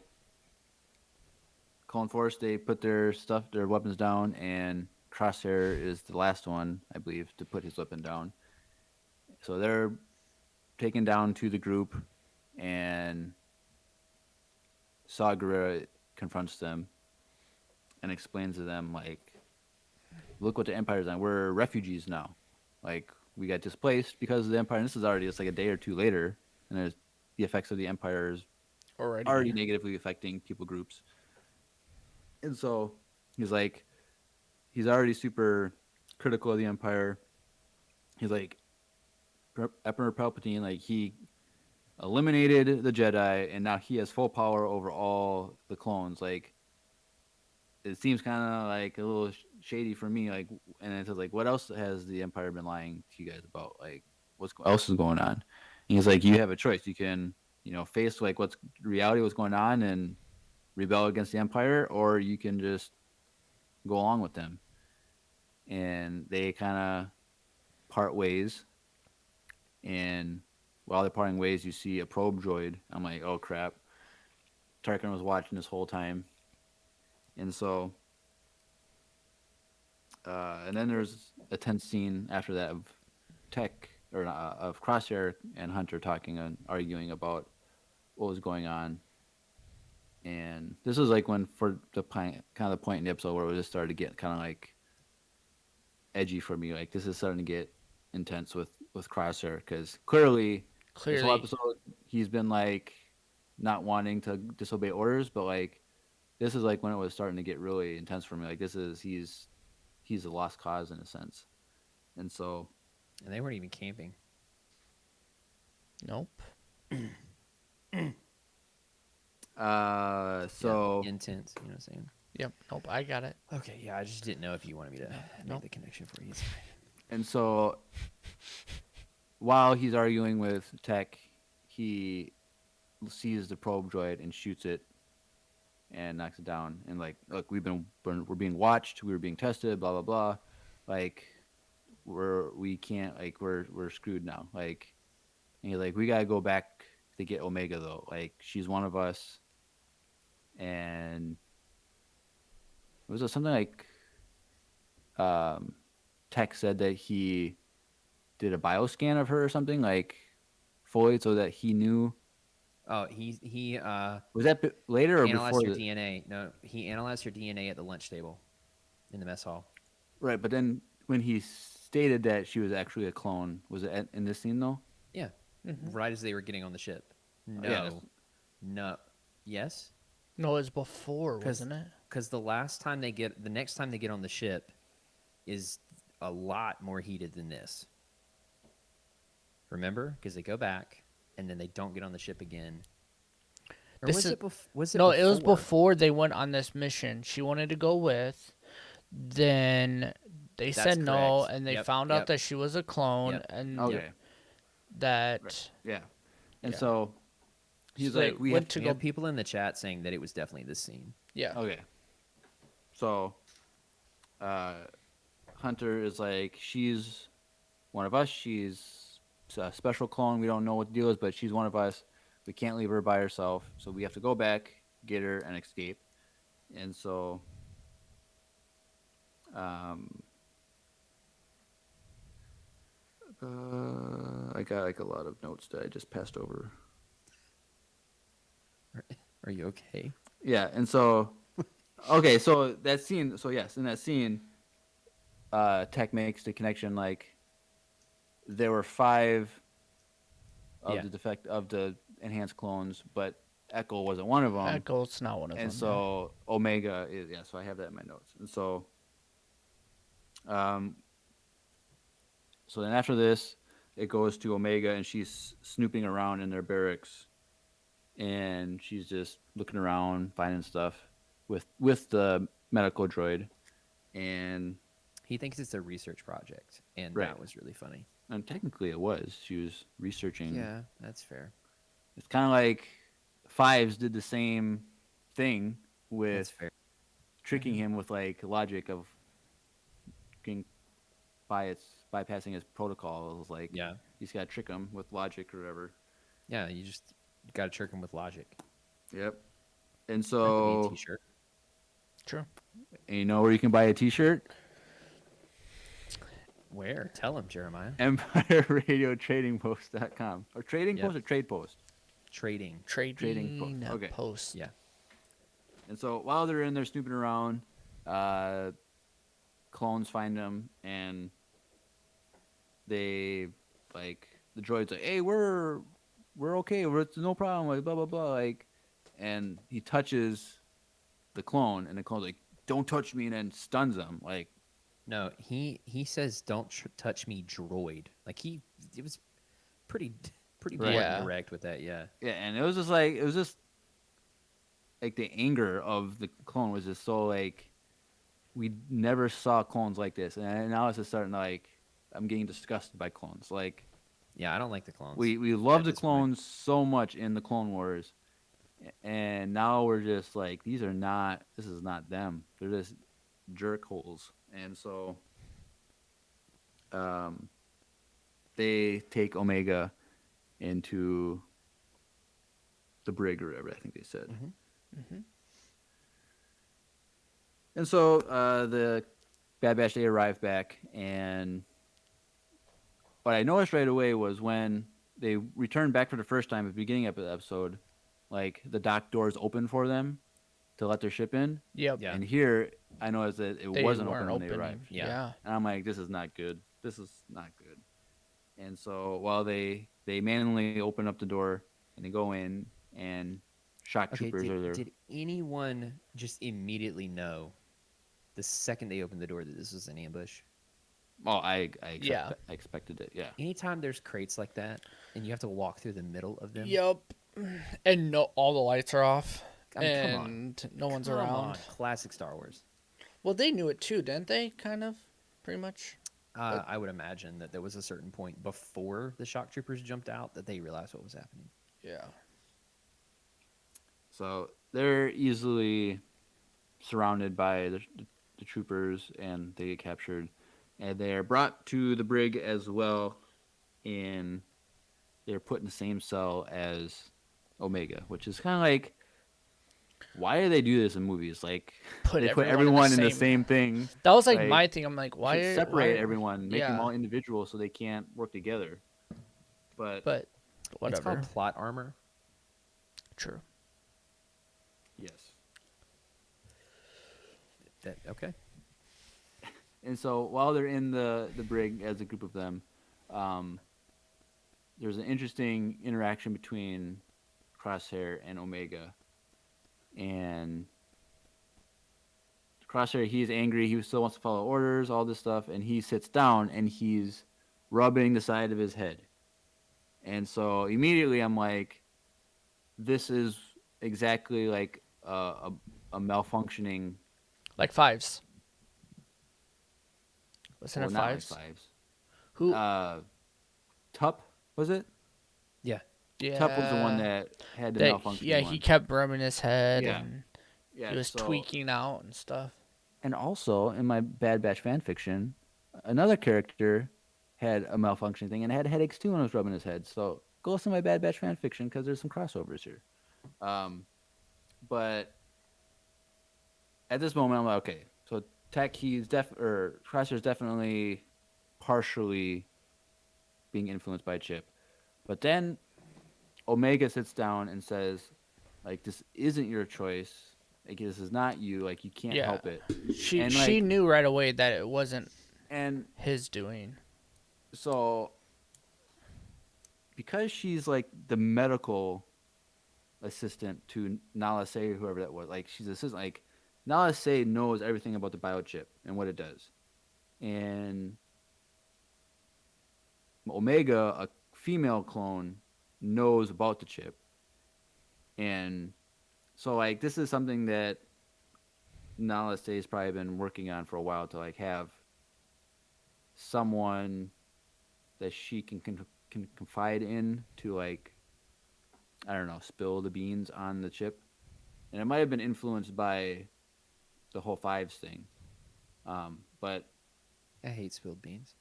Colin Force, they put their weapons down, and Crosshair is the last one, I believe, to put his weapon down. So they're taken down to the group, and Saw Gerrera confronts them and explains to them, like, look what the Empire's on. We're refugees now. Like, we got displaced because of the Empire. And this is already just like a day or two later, and there's the effects of the Empire is already negatively affecting people groups. And so he's like, he's already super critical of the Empire. He's like, Emperor Palpatine, like, he eliminated the Jedi, and now he has full power over all the clones. Like, it seems kind of like a little shady for me. Like, and it says, like, what else has the Empire been lying to you guys about? Like, what else is going on? And he's like, you have a choice. You can, face like what's going on and rebel against the Empire, or you can just go along with them. And they kind of part ways. And while they're parting ways, you see a probe droid. I'm like, oh crap. Tarkin was watching this whole time. And so, and then there's a tense scene after that of of Crosshair and Hunter talking and arguing about what was going on. And this was like when for the kind of the point in the episode where it just started to get kind of like edgy for me. Like this is starting to get intense with Crosshair because clearly this whole episode he's been like not wanting to disobey orders, but like this is like when it was starting to get really intense for me. Like this is he's a lost cause in a sense, and so And they weren't even camping. Nope. so Yeah, intense. You know what I'm saying? Yep. Nope. I got it. Okay, yeah, I just didn't know if you wanted me to make the connection for you. and so while he's arguing with Tech, he sees the probe droid and shoots it and knocks it down. And like, look, we're being watched, we were being tested, blah blah blah. Like, we can't like we're screwed now. Like, and he's like, we gotta go back to get Omega though. Like, she's one of us. And was it something like Tech said that he did a bioscan of her or something like fully so that he knew. Oh, he Was that later or analyzed before her the... DNA. No, he analyzed her DNA at the lunch table in the mess hall. Right, but then when he stated that she was actually a clone, was it in this scene though? Yeah, right as they were getting on the ship. No, yeah. no, yes, No, it was before, wasn't it? because the next time they get on the ship is a lot more heated than this. Remember, because they go back and then they don't get on the ship again. Or This was is- it? Was it? No, before? it was before they went on this mission. She wanted to go with. Then they That's said no, correct. and they Yep, found yep. out that she was a clone, Yep. and Okay. that Right. Yeah. And Yeah. so he's So they like, we went have to We go. have people in the chat saying that it was definitely this scene. Yeah. Okay. So Hunter is like, she's one of us. She's a special clone. We don't know what the deal is, but she's one of us. We can't leave her by herself. So we have to go back, get her, and escape. And so I got like a lot of notes that I just passed over. Are you okay? Yeah, and so okay, so that scene, so yes, in that scene, Tech makes the connection like there were 5 of Yeah. the enhanced clones, but Echo wasn't one of them. Echo's not one of them. And so Omega is, yeah, so I have that in my notes. And so so then after this, it goes to Omega and she's snooping around in their barracks and she's just looking around, finding stuff with the medical droid. And He thinks it's a research project, and Right. that was really funny. technically it was. She was researching. Yeah, that's fair. It's kind of like Fives did the same thing That's with fair. tricking him with like logic of getting bypassing his protocol. It was like, Yeah, you just gotta trick him with logic or whatever. yeah. You just got to trick him with logic. Yep. And That could be a so, t-shirt. True. and you know where you can buy a T-shirt? Where? Tell him, Jeremiah. EmpireRadioTradingPost.com or Trading Yep. Post or Trade Post. Trading. Trading post. Okay. post. Yeah. And so while they're in there snooping around, clones find them and they like the droid's like, "Hey, we're okay. It's no problem." Like blah blah blah. Like, and he touches the clone, and the clone's like, "Don't touch me," and then stuns him. Like, No, he says, "Don't touch me, droid." Like it was pretty Right. blunt Yeah. and direct with that. Yeah. yeah, and it was just like the anger of the clone was just so like we never saw clones like this, and now it's just starting to like I'm getting disgusted by clones. Like Yeah, I don't like the clones. we love at the this point. clones so much in the Clone Wars, and now we're just like this is not them. They're just jerk holes, and so they take Omega into the brig or whatever I think they said. And so the Bad Batch, they arrive back, and what I noticed right away was when they returned back for the first time at the beginning of the episode, like the dock doors open for them to let their ship in. Yep. Yeah. And here I noticed that it They wasn't weren't open when they opening. arrived. Yeah. And I'm like, this is not good. This is not good. And so while they manually open up the door and they go in, and shock Okay. troopers are there. Did anyone just immediately know the second they opened the door that this was an ambush? Oh, I Yeah. expected it. Yeah. Anytime there's crates like that and you have to walk through the middle of them, Yep. And no, all the lights are off, I mean, come on. and no one's come around. on, classic Star Wars. Well, they knew it too, didn't they? Kind of, pretty much. I would imagine that there was a certain point before the shock troopers jumped out that they realized what was happening. Yeah. So they're easily surrounded by the troopers, and they get captured, and they're brought to the brig as well, and they're put in the same cell as Omega, which is kind of like, why do they do this in movies? Like, Put they put everyone in the everyone in the same- same thing. That was like Like, my thing. I'm like, why Should are- separate why- everyone, make them yeah. all individual so they can't work together. But But It's whatever. called plot armor. True. yes. Okay. And so while they're in the brig as a group of them, there's an interesting interaction between Crosshair and Omega. And Crosshair, he's angry. He still wants to follow orders, all this stuff. And he sits down and he's rubbing the side of his head. And so immediately I'm like, this is exactly like a malfunctioning. Like fives. Wasn't Well, it not like fives? fives. Who? Tup, was it? Yeah. Yeah. Tup was the one that had the that- malfunction. Yeah, one. he kept rubbing his head, Yeah. and Yeah, he was so- tweaking out and stuff. And also, in my Bad Batch fan fiction, another character had a malfunction thing and had headaches too when I was rubbing his head. So go listen to my Bad Batch fan fiction because there's some crossovers here. But at this moment, I'm like, okay, so Crosshair's definitely partially being influenced by Chip. But then Omega sits down and says, like, this isn't your choice. Like, this is not you. Like, you can't Yeah. help it. She And, she like- knew right away that it wasn't And his doing. so, because she's like the medical assistant to Nala Se, whoever that was, like she's assistant, like Nala Se knows everything about the biochip and what it does. And Omega, a female clone, knows about the chip. And so, like, this is something that Nala Se has probably been working on for a while to like have someone that she can confide in to, like, I don't know, spill the beans on the chip. And it might have been influenced by the whole Fives thing. But I hate spilled beans.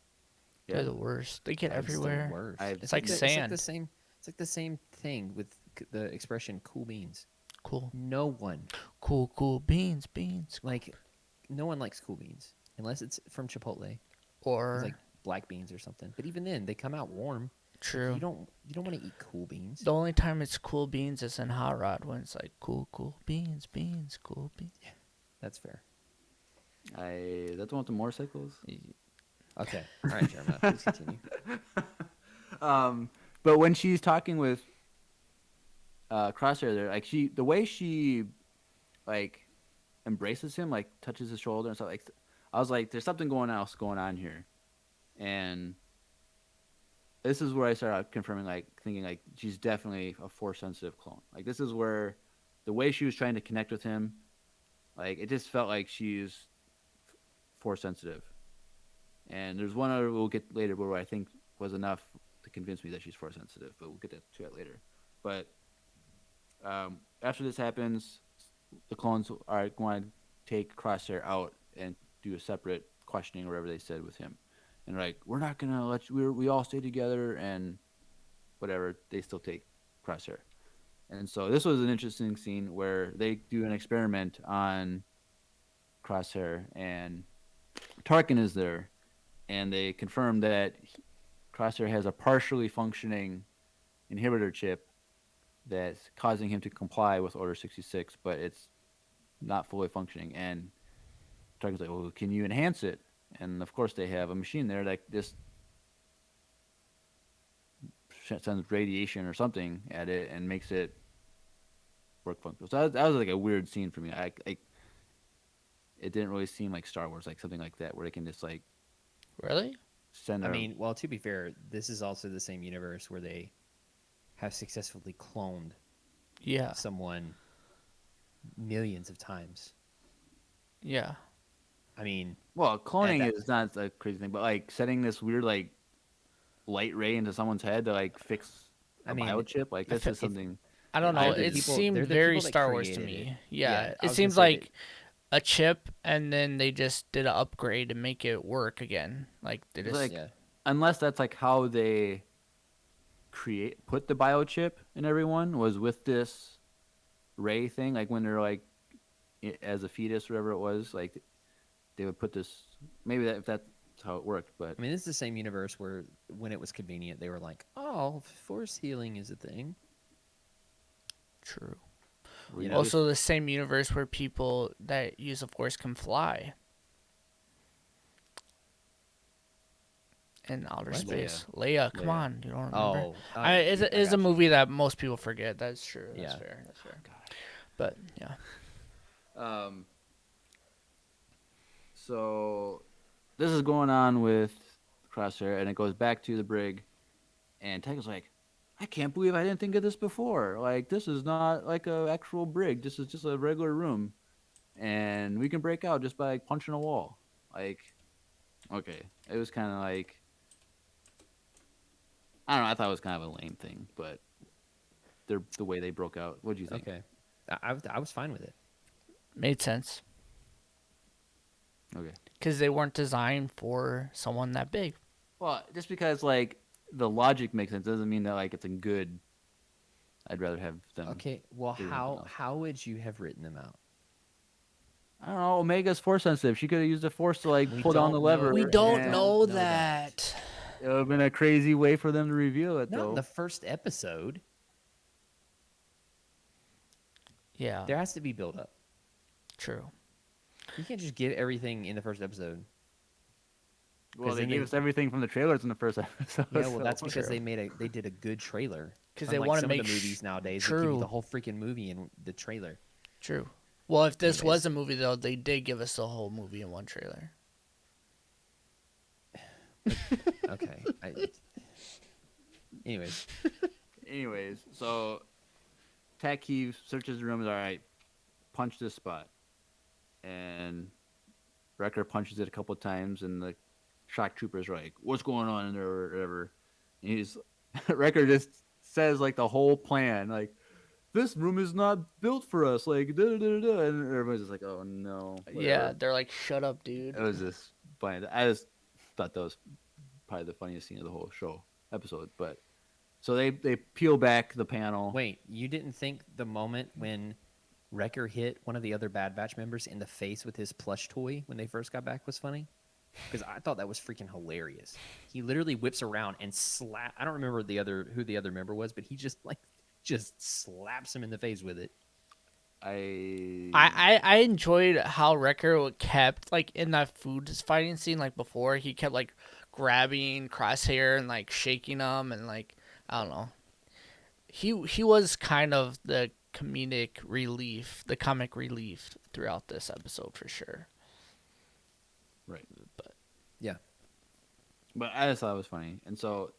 yeah, They're the worst. They get It's the everywhere. worst. It's like It's sand. like the same. It's like the same thing with the expression "cool beans." Cool. No one Cool beans. like, no one likes cool beans unless it's from Chipotle. Or It's like black beans or something. But even then, they come out warm. true. You don't want to eat cool beans. The only time it's cool beans is in Hot Rod when it's like cool beans, cool beans. That's fair. that's the one with the motorcycles. Okay. All right, Jeremiah. Please continue. But when she's talking with Crosshair, there, like the way she like embraces him, like touches his shoulder and stuff. Like, I was like, there's something else going on here, and this is where I started confirming, like thinking like she's definitely a Force sensitive clone. Like, this is where the way she was trying to connect with him, like it just felt like she's Force sensitive. And there's one other we'll get later where I think was enough to convince me that she's Force sensitive, but we'll get to that later. But after this happens, the clones are going to take Crosshair out and do a separate questioning or whatever they said with him. And like, we're not going to let you, we all stay together and whatever, they still take Crosshair. And so this was an interesting scene where they do an experiment on Crosshair, and Tarkin is there, and they confirm that Crosshair has a partially functioning inhibitor chip that's causing him to comply with Order 66, but it's not fully functioning. And Tarkin's like, well, can you enhance it? And of course, they have a machine there that just sends radiation or something at it and makes it work functional. So that was like a weird scene for me. It didn't really seem like Star Wars, like something like that, where they can just like Really? send. I mean, well, to be fair, this is also the same universe where they have successfully cloned Yeah. someone millions of times. Yeah. I mean, well, cloning that- is not a crazy thing, but like setting this weird like light ray into someone's head to like fix a I mean, biochip, like this is something. I don't I know. didn't- It seemed they're the very people that Star Wars to created me. it. Yeah. Yeah, I It was gonna seems say like that- a chip, and then they just did an upgrade to make it work again. Like they It's just. like yeah. unless that's like how they put the biochip in everyone was with this ray thing, like when they're like as a fetus, whatever it was, like they would put this. Maybe if that's how it worked, but I mean, this is the same universe where when it was convenient, they were like, "Oh, force healing is a thing." True. we know, Also, the same universe where people that use the Force can fly in outer What? space. Leia, come Leia. on, you don't remember? Oh, It's yeah, I a got you. movie that most people forget. That's true. That's Yeah. fair. That's fair. But yeah, So this is going on with Crosshair, and it goes back to the brig, and Tycho's like, I can't believe I didn't think of this before. Like, this is not like a actual brig. This is just a regular room, and we can break out just by like, punching a wall. Like, okay, it was kind of like, I don't know. I thought it was kind of a lame thing, but the way they broke out. What do you think? Okay, I was fine with it. made sense Okay. because they weren't designed for someone that big. Well, just because like the logic makes sense doesn't mean that like it's a good. I'd rather have them. Okay, well, do something else. how would you have written them out? I don't know. Omega's force sensitive. She could have used the force to like We pull down the don't lever. know. We don't and know know that. that. It would have been a crazy way for them to reveal it, Not though. in the first episode. Yeah, There has to be build up. true. You can't just give everything in the first episode. Well, 'cause they then gave they- us everything from the trailers in the first episode. Yeah, well, that's so- because they did a good trailer. 'Cause they Unlike wanna some make of the movies nowadays. They give true. you the whole freaking movie in the trailer. True. Well, if this Anyways. was a movie, though, they did give us the whole movie in one trailer. Okay. Anyways, Anyways, so Taki searches the room. Is all right. Punch this spot, and Wrecker punches it a couple of times, and the shock troopers are like, "What's going on in there?" Or whatever. And he's Wrecker just says like the whole plan, like, "This room is not built for us." Like, da da da da, and everybody's just like, "Oh no." Yeah, whatever. they're like, "Shut up, dude." It was just funny. I just thought that was probably the funniest scene of the whole show episode. But so they peel back the panel. wait, you didn't think the moment when Wrecker hit one of the other Bad Batch members in the face with his plush toy when they first got back was funny? Because I thought that was freaking hilarious. He literally whips around and I don't remember who the other member was, but he just slaps him in the face with it. I enjoyed how Wrecker kept like in that food fighting scene like before. He kept like grabbing Crosshair and like shaking him and like I don't know. He was kind of the comic relief throughout this episode for sure. Right. Yeah. But I just thought it was funny. And so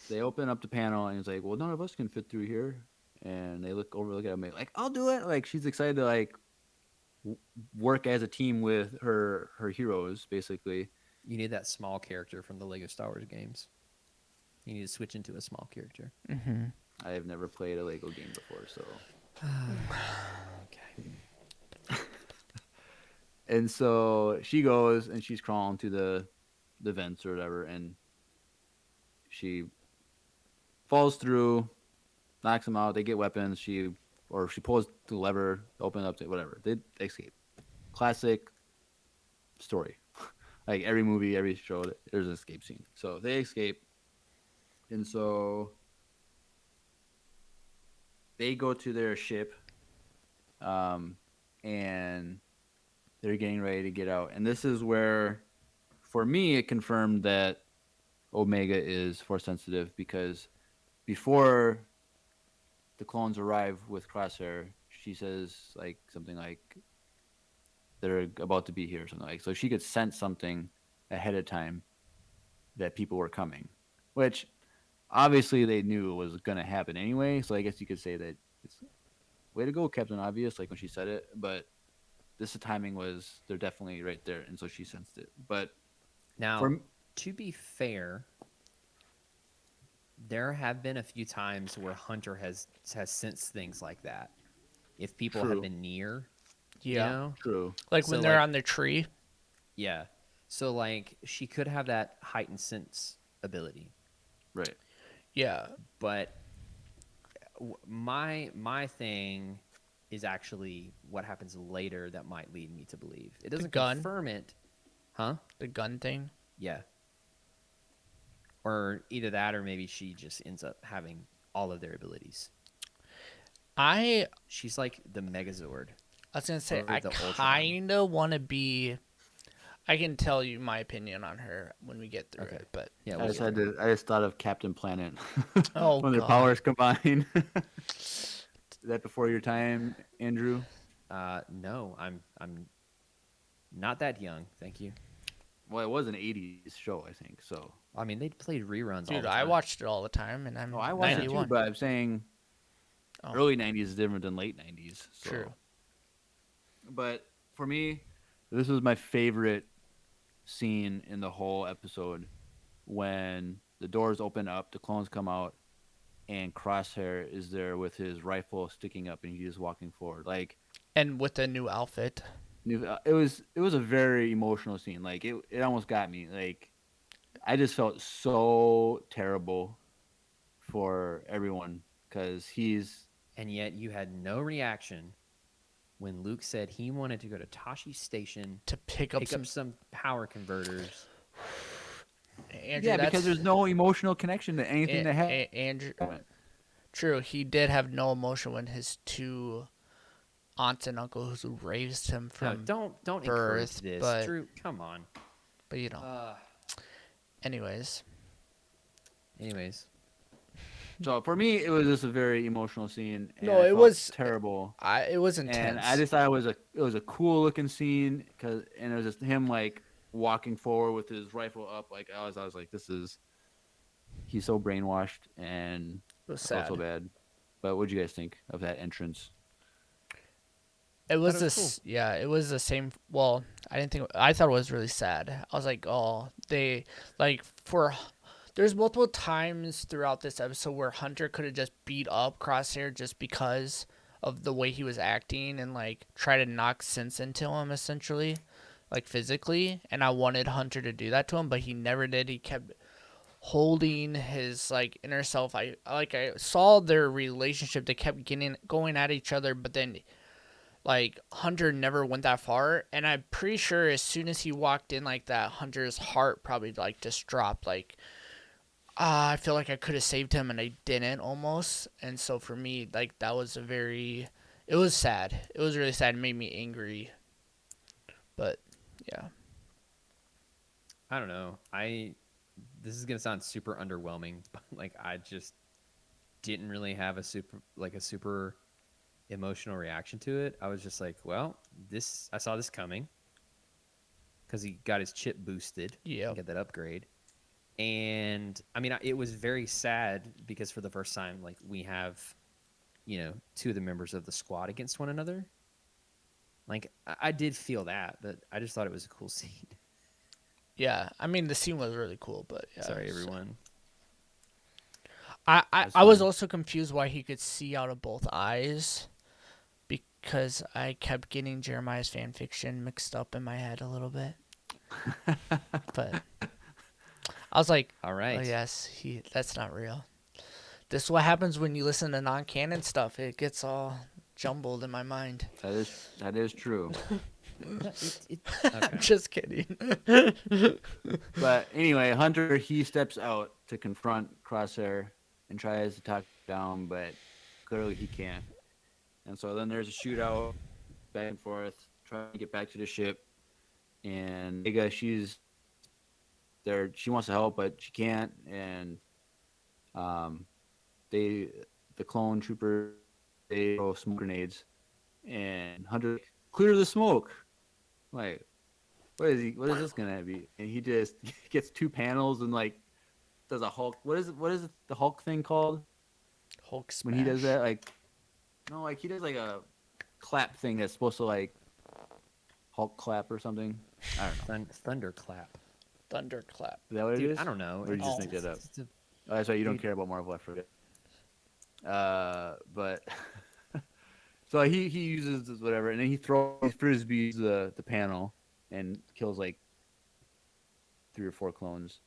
they open up the panel and it's like, well, none of us can fit through here. And they look at him like, I'll do it. Like she's excited to like work as a team with her heroes, basically. You need that small character from the Lego Star Wars games. You need to switch into a small character. Mm-hmm. I have never played a Lego game before, so. Okay. And so she goes and she's crawling to the vents or whatever, and she falls through, knocks them out. They get weapons. She pulls the lever, open up to whatever. They escape. Classic story. Like every movie, every show, there's an escape scene. So they escape, and so they go to their ship, and they're getting ready to get out. And this is where, for me, it confirmed that Omega is force sensitive, because before the clones arrive with Crosshair, she says like something like they're about to be here or something like, so she could sense something ahead of time that people were coming, which obviously they knew was going to happen anyway. So I guess you could say that it's way to go, Captain Obvious, like when she said it. But this timing was, they're definitely right there, and so she sensed it. But Now, to be fair, there have been a few times where Hunter has sensed things like that. If people True. have been near, Yeah. you know? True. Like So, when they're like- on the tree. Yeah. So, like, she could have that heightened sense ability. Right. Yeah. But my thing is actually what happens later that might lead me to believe. It doesn't gun? confirm it. Huh? The gun thing. Yeah. Or either that, or maybe she just ends up having all of their abilities. I She's like the Megazord. was gonna say Or I the Ultron. kinda wanna be. I can tell you my opinion on her when we get through Okay. it, but Yeah. I we'll just get had there. to. I just thought of Captain Planet. Oh, when their God. powers combine. Is that before your time, Andrew? No, I'm not that young. Thank you. Well, it was an '80s show, I think. So. I mean, they played reruns all dude, the I time. watched it all the time, and I'm Oh, I watched 91. it too, but I'm saying Oh. early '90s is different than late '90s. So. True. But for me, this was my favorite scene in the whole episode, when the doors open up, the clones come out, and Crosshair is there with his rifle sticking up, and he's just walking forward. Like, And with a new outfit. it was a very emotional scene. Like, it almost got me. Like, I just felt so terrible for everyone, because he's And yet you had no reaction when Luke said he wanted to go to Tashi Station, To pick up pick some. up some power converters. Andrew, yeah, that's, because there's no emotional connection to anything that happened. Andrew. True, he did have no emotion when his two aunts and uncles who raised him No, from. don't encourage birth, this. but- Drew, come on. But you know. Anyways, Anyways, So for me, it was just a very emotional scene. And No, I it felt was- terrible. it was intense. And I just thought it was a cool looking scene, and it was just him like walking forward with his rifle up. Like I was like, he's so brainwashed, and it was I felt sad. so bad. But what do you guys think of that entrance? It was it was this, yeah. It was the same. Well, I thought it was really sad. I was like, oh, they like for. There's multiple times throughout this episode where Hunter could have just beat up Crosshair just because of the way he was acting and like try to knock sense into him essentially, like physically. And I wanted Hunter to do that to him, but he never did. He kept holding his like inner self. I saw their relationship. They kept going at each other, but then like Hunter never went that far, and I'm pretty sure as soon as he walked in like that, Hunter's heart probably like just dropped. Like, I feel like I could have saved him and I didn't almost. And so for me, like that was it was sad. It was really sad. It made me angry. But yeah, I don't know. This is gonna sound super underwhelming, but like I just didn't really have a super emotional reaction to it. I was just like, well, I saw this coming because he got his chip boosted. Yeah. Get that upgrade. And I mean, it was very sad because for the first time, like we have, two of the members of the squad against one another. Like I did feel that, but I just thought it was a cool scene. yeah. I mean, the scene was really cool, but yeah, Sorry, it was- everyone. I was also confused why he could see out of both eyes, because I kept getting Jeremiah's fan fiction mixed up in my head a little bit. But I was like, All right. oh yes, that's not real. This is what happens when you listen to non-canon stuff. It gets all jumbled in my mind. That is true. Okay. I'm just kidding. But anyway, Hunter, he steps out to confront Crosshair and tries to talk down, but clearly he can't. And so then there's a shootout back and forth, trying to get back to the ship. And Omega, she's there. She wants to help, but she can't. And um, the clone trooper, they throw smoke grenades, and Hunter clear the smoke. Like, what is this gonna be? And he just gets 2 panels and like does a Hulk. What is the Hulk thing called Hulk smash. when he does that? Like, no, like he does like a clap thing that's supposed to like Hulk clap or something. I don't know. Thunderclap. Thunderclap. Is that what it Dude, is? I don't know. Or you just Oh. make that up? It's a- Oh, that's right. You don't Dude. care about Marvel. I forget. But so he uses this whatever, and then he frisbees the panel and kills like 3 or 4 clones,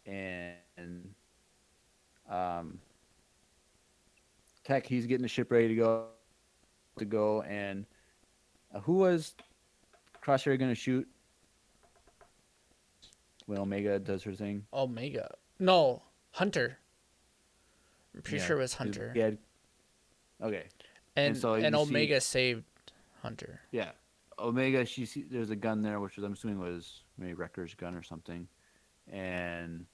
and Tech, he's getting the ship ready to go, and who was Crosshair gonna shoot when Omega does her thing? Omega. No, Hunter. I'm pretty Yeah, sure it was Hunter. He had, okay. and so you see- Omega saved Hunter. Yeah, Omega. There's a gun there, which I'm assuming was maybe Wrecker's gun or something, and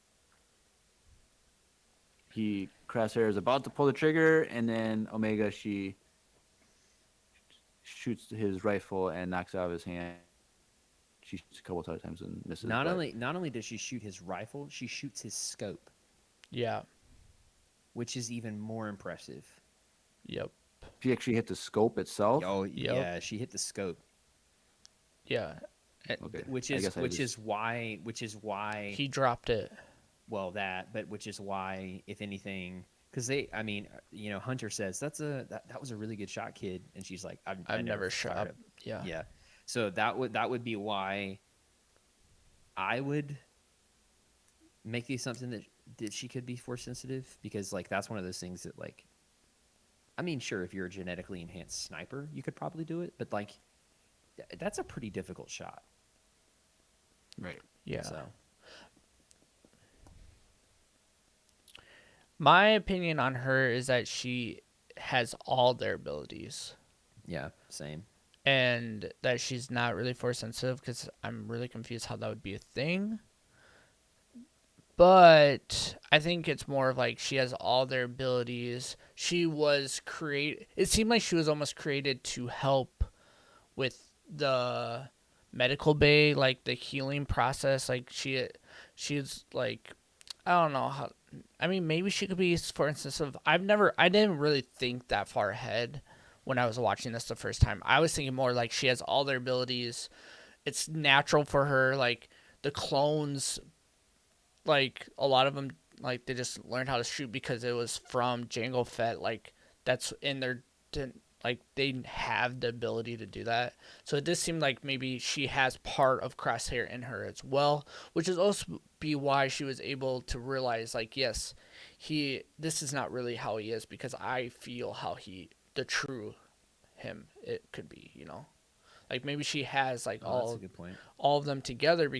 Crosshair is about to pull the trigger, and then Omega she shoots his rifle and knocks it out of his hand. She shoots a couple of times and misses. Not but- only does she shoot his rifle, she shoots his scope, Yeah. which is even more impressive. Yep. she actually hit the scope itself. Oh Yep. yeah, she hit the scope, Yeah. Okay, which I is guess I which just- is why He dropped it. well that, but which is why if anything, because Hunter says that was a really good shot, kid, and she's like, I I've never fired shot. it. Yeah. Yeah, so that would be why I would make the assumption that she could be force sensitive, because like that's one of those things that like, I mean, sure, if you're a genetically enhanced sniper, you could probably do it, but like that's a pretty difficult shot. Right. Yeah. So My opinion on her is that she has all their abilities yeah, same. and that she's not really force sensitive, because I'm really confused how that would be a thing. But I think it's more of like she has all their abilities. She was it seemed like she was almost created to help with the medical bay, like the healing process. Like she's like, I don't know how. I mean, maybe she could be, for instance, I didn't really think that far ahead when I was watching this the first time. I was thinking more like she has all their abilities. It's natural for her. Like the clones, like a lot of them, like they just learned how to shoot because it was from Jango Fett. Like that's in their, like they have the ability to do that. So it just seemed like maybe she has part of Crosshair in her as well, which is also be why she was able to realize, like, yes, this is not really how he is, because I feel how the true him it could be, like maybe she has like That's a good point. all of them together,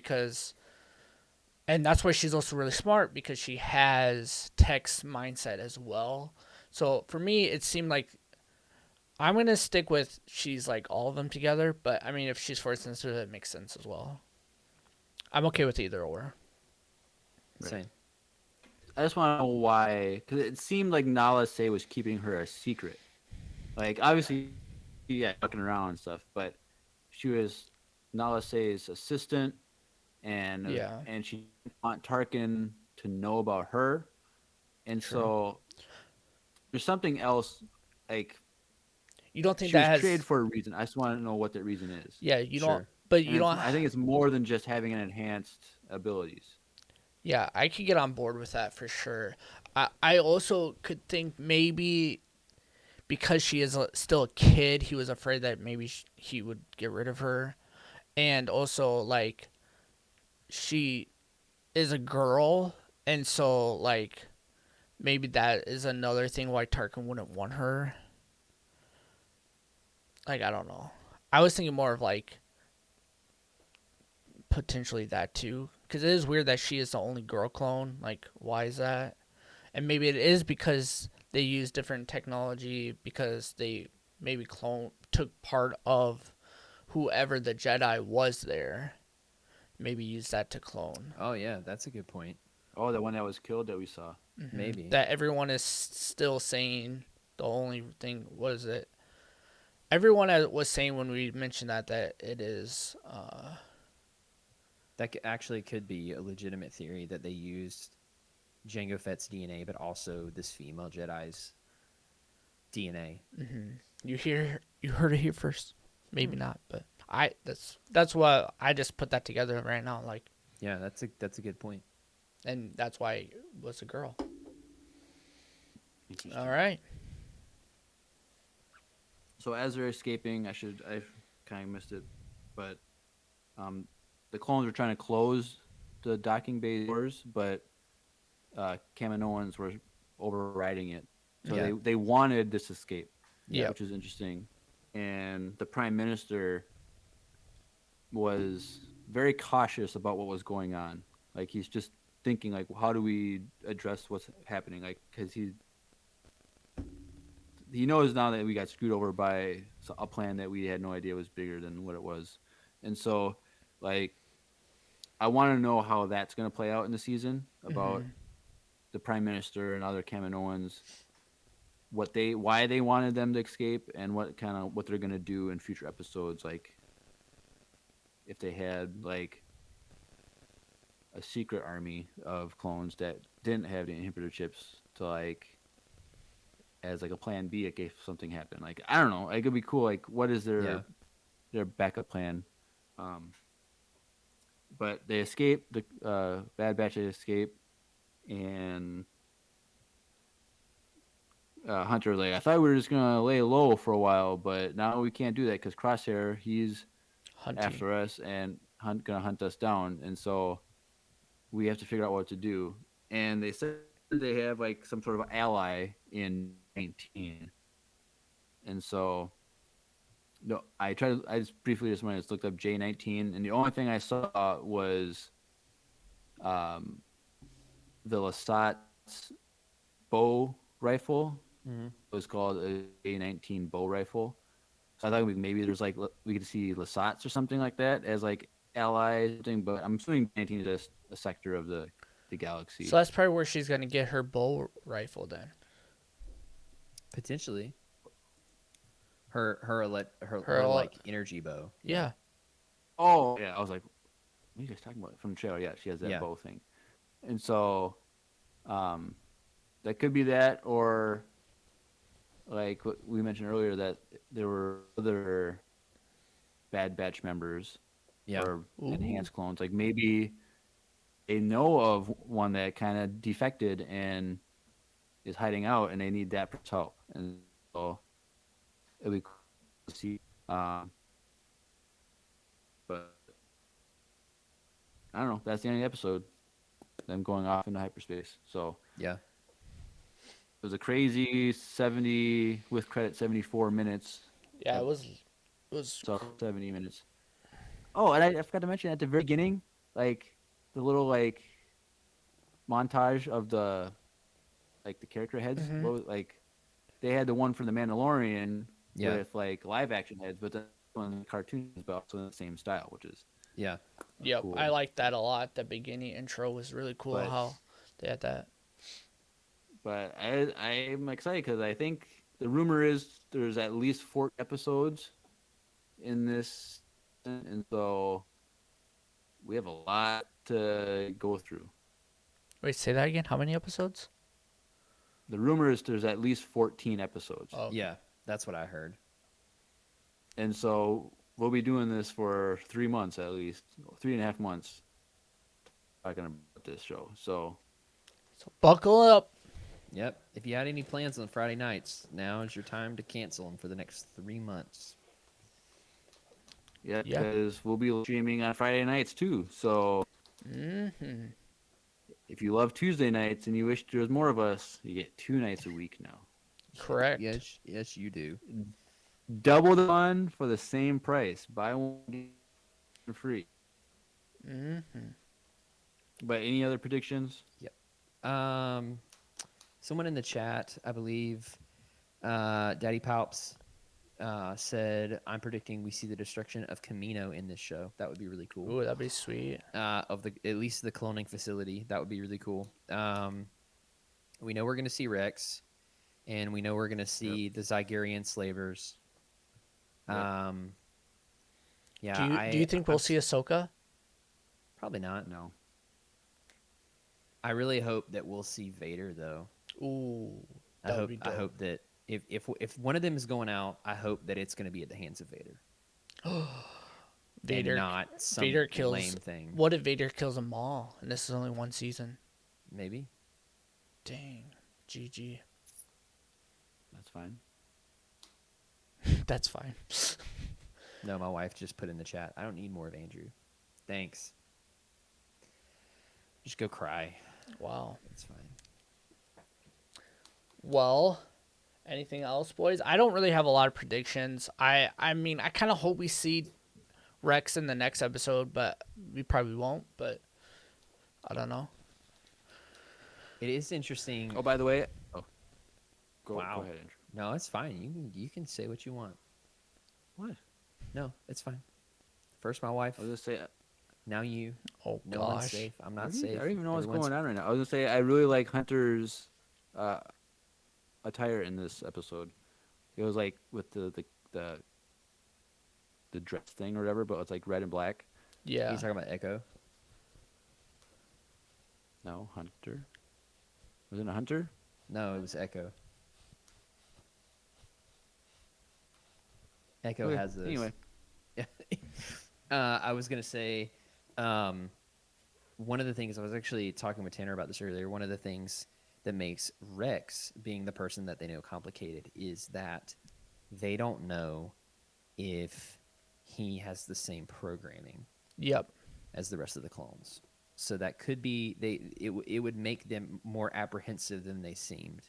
and that's why she's also really smart, because she has Tech's mindset as well. So for me, it seemed like I'm going to stick with she's like all of them together, but I mean, if she's force sensitive, it makes sense as well. I'm okay with either or. Right. Same. I just want to know why, because it seemed like Nala Se was keeping her a secret. Like, obviously, yeah, fucking around and stuff, but she was Nala Se's assistant, and Yeah. and she didn't want Tarkin to know about her, and True. so there's something else. Like, You don't think she that was has created for a reason. I just want to know what that reason is. Yeah, you don't Sure. but And you don't I think it's more than just having an enhanced abilities. Yeah, I could get on board with that for sure. I also could think maybe because she is still a kid, he was afraid that maybe he would get rid of her. And also, like, she is a girl, and so, like, maybe that is another thing why Tarkin wouldn't want her. Like, I don't know. I was thinking more of, like, potentially that too, because it is weird that she is the only girl clone. Like, why is that? And maybe it is because they use different technology because they maybe took part of whoever the Jedi was there. Maybe use that to clone. Oh yeah, that's a good point. Oh, the one that was killed that we saw. Maybe. That everyone is still saying the only thing was it. Everyone was saying when we mentioned that it is. That actually could be a legitimate theory that they used Jango Fett's DNA, but also this female Jedi's DNA. You heard it here first. Maybe not, but that's what I just put that together right now. Like, Yeah, that's a good point. and that's why it was a girl. Interesting. All right. So as they're escaping, I kind of missed it, but the clones were trying to close the docking bay doors, but Kaminoans were overriding it. So Yeah. they wanted this escape, Yeah. which is interesting. And the prime minister was very cautious about what was going on. Like he's just thinking, like, how do we address what's happening? Like, because he knows now that we got screwed over by a plan that we had no idea was bigger than what it was. And so, like, I want to know how that's going to play out in the season about the prime minister and other Kaminoans, why they wanted them to escape, and what they're going to do in future episodes. Like, if they had like a secret army of clones that didn't have the inhibitor chips to like as like a plan B in case something happened. Like, I don't know. It could be cool. Like, what is their backup plan? But they escape. The Bad Batch escape, and Hunter was like, I thought we were just gonna lay low for a while, but now we can't do that because Crosshair, he's Hunting. after us and gonna hunt us down, and so we have to figure out what to do. And they said they have like some sort of ally in 19, and so no, I just briefly this morning just looked up J19, and the only thing I saw was the Lasat's bow rifle. It was called a J19 bow rifle. So I thought maybe there's like we could see Lasat's or something like that as like allies, but I'm assuming 19 is just a sector of the galaxy. So that's probably where she's gonna get her bow rifle then. Potentially. Her Her like energy bow. Yeah. Oh yeah, I was like, what are you guys talking about? From the trailer, yeah, she has that Yeah. bow thing, and so, that could be that, or like what we mentioned earlier that there were other Bad Batch members Yeah. or enhanced clones. Like maybe they know of one that kind of defected and is hiding out, and they need that person's help, and so it'd be cool to see. But I don't know. That's the end of the episode. Them going off into hyperspace. So Yeah. it was a crazy 70 with credit 74 minutes. Yeah, it was So 70 minutes. Oh, and I forgot to mention at the very beginning, like the little like montage of the character heads. What was, like they had the one for the Mandalorian Yeah. with like live action heads, but the one cartoon is also in the same style, which is Yeah. Yep, cool. I liked that a lot. The beginning intro was really cool. But- How they had that. But I'm excited because I think the rumor is there's at least 4 episodes in this, and so we have a lot to go through. Wait, say that again. How many episodes? The rumor is there's at least 14 episodes, Oh, Yeah. That's what I heard. and so we'll be doing this for 3 months at least, 3.5 months. Talking about this show, so so buckle up. Yep. If you had any plans on Friday nights, now is your time to cancel them for the next 3 months. yeah, Yeah. because we'll be streaming on Friday nights too. So if you love Tuesday nights and you wish there was more of us, you get 2 nights a week now. Correct. Yes, you do. Double the fun for the same price. Buy one get one free. But any other predictions? Um, Someone in the chat, I believe, Daddy Palps, said, "I'm predicting we see the destruction of Camino in this show. That would be really cool. Ooh, that'd be sweet. Of the at least the cloning facility, that would be really cool. We know we're going to see Rex, and we know we're going to see the Zygerian slavers. Yep. Yeah. Do you think we'll see Ahsoka? Probably not. No. I really hope that we'll see Vader, though. Ooh, I that would hope be I dope. hope that if one of them is going out, I hope that it's going to be at the hands of Vader. Vader, and not some Vader kills. lame thing. What if Vader kills a Maul and this is only one season? Maybe. Dang, GG. That's fine. That's fine. No, my wife just put in the chat, I don't need more of Andrew. Thanks. Just go cry. Wow. It's fine. Well, anything else, boys? I don't really have a lot of predictions. I mean, I kind of hope we see Rex in the next episode, but we probably won't. But I don't know. It is interesting. Oh, by the way. Oh. Go Wow. ahead, Andrew. No, it's fine. You can say what you want. What? No, it's fine. First my wife, I was gonna say. now you. Oh No one's gosh. safe. I'm I not don't even- safe. I don't even know what's Everyone's- going on right now. I was gonna say I really like Hunter's attire in this episode. It was like with the dress thing or whatever, but it's like red and black. Yeah. He's talking about Echo. No, Hunter. Was it a Hunter? No, it was Echo. Echo Okay, has those. anyway. I was gonna say, one of the things I was actually talking with Tanner about this earlier. One of the things that makes Rex being the person that they know complicated is that they don't know if he has the same programming Yep. as the rest of the clones. So that could be it would make them more apprehensive than they seemed.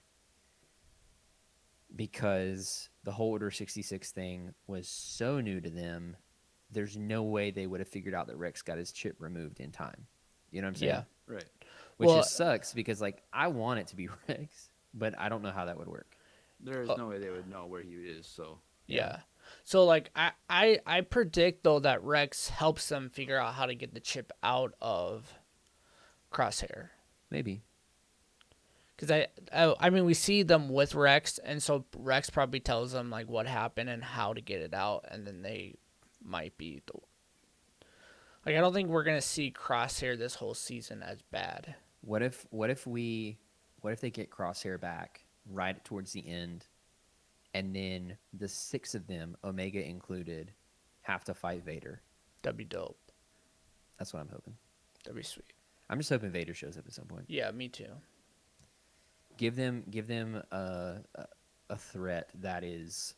Because the whole Order 66 thing was so new to them, there's no way they would have figured out that Rex got his chip removed in time. You know what I'm saying? Yeah. Right. Which Well- just sucks because like I want it to be Rex, but I don't know how that would work. There's no way they would know where he is. So Yeah. So like I predict though that Rex helps them figure out how to get the chip out of Crosshair. Maybe. Because I mean we see them with Rex, and so Rex probably tells them like what happened and how to get it out, and then they might be like I don't think we're gonna see Crosshair this whole season as bad. What if they get Crosshair back right towards the end, and then the 6 of them, Omega included, have to fight Vader? That'd be dope. That's what I'm hoping. That'd be sweet. I'm just hoping Vader shows up at some point. Yeah, me too. Give them a threat that is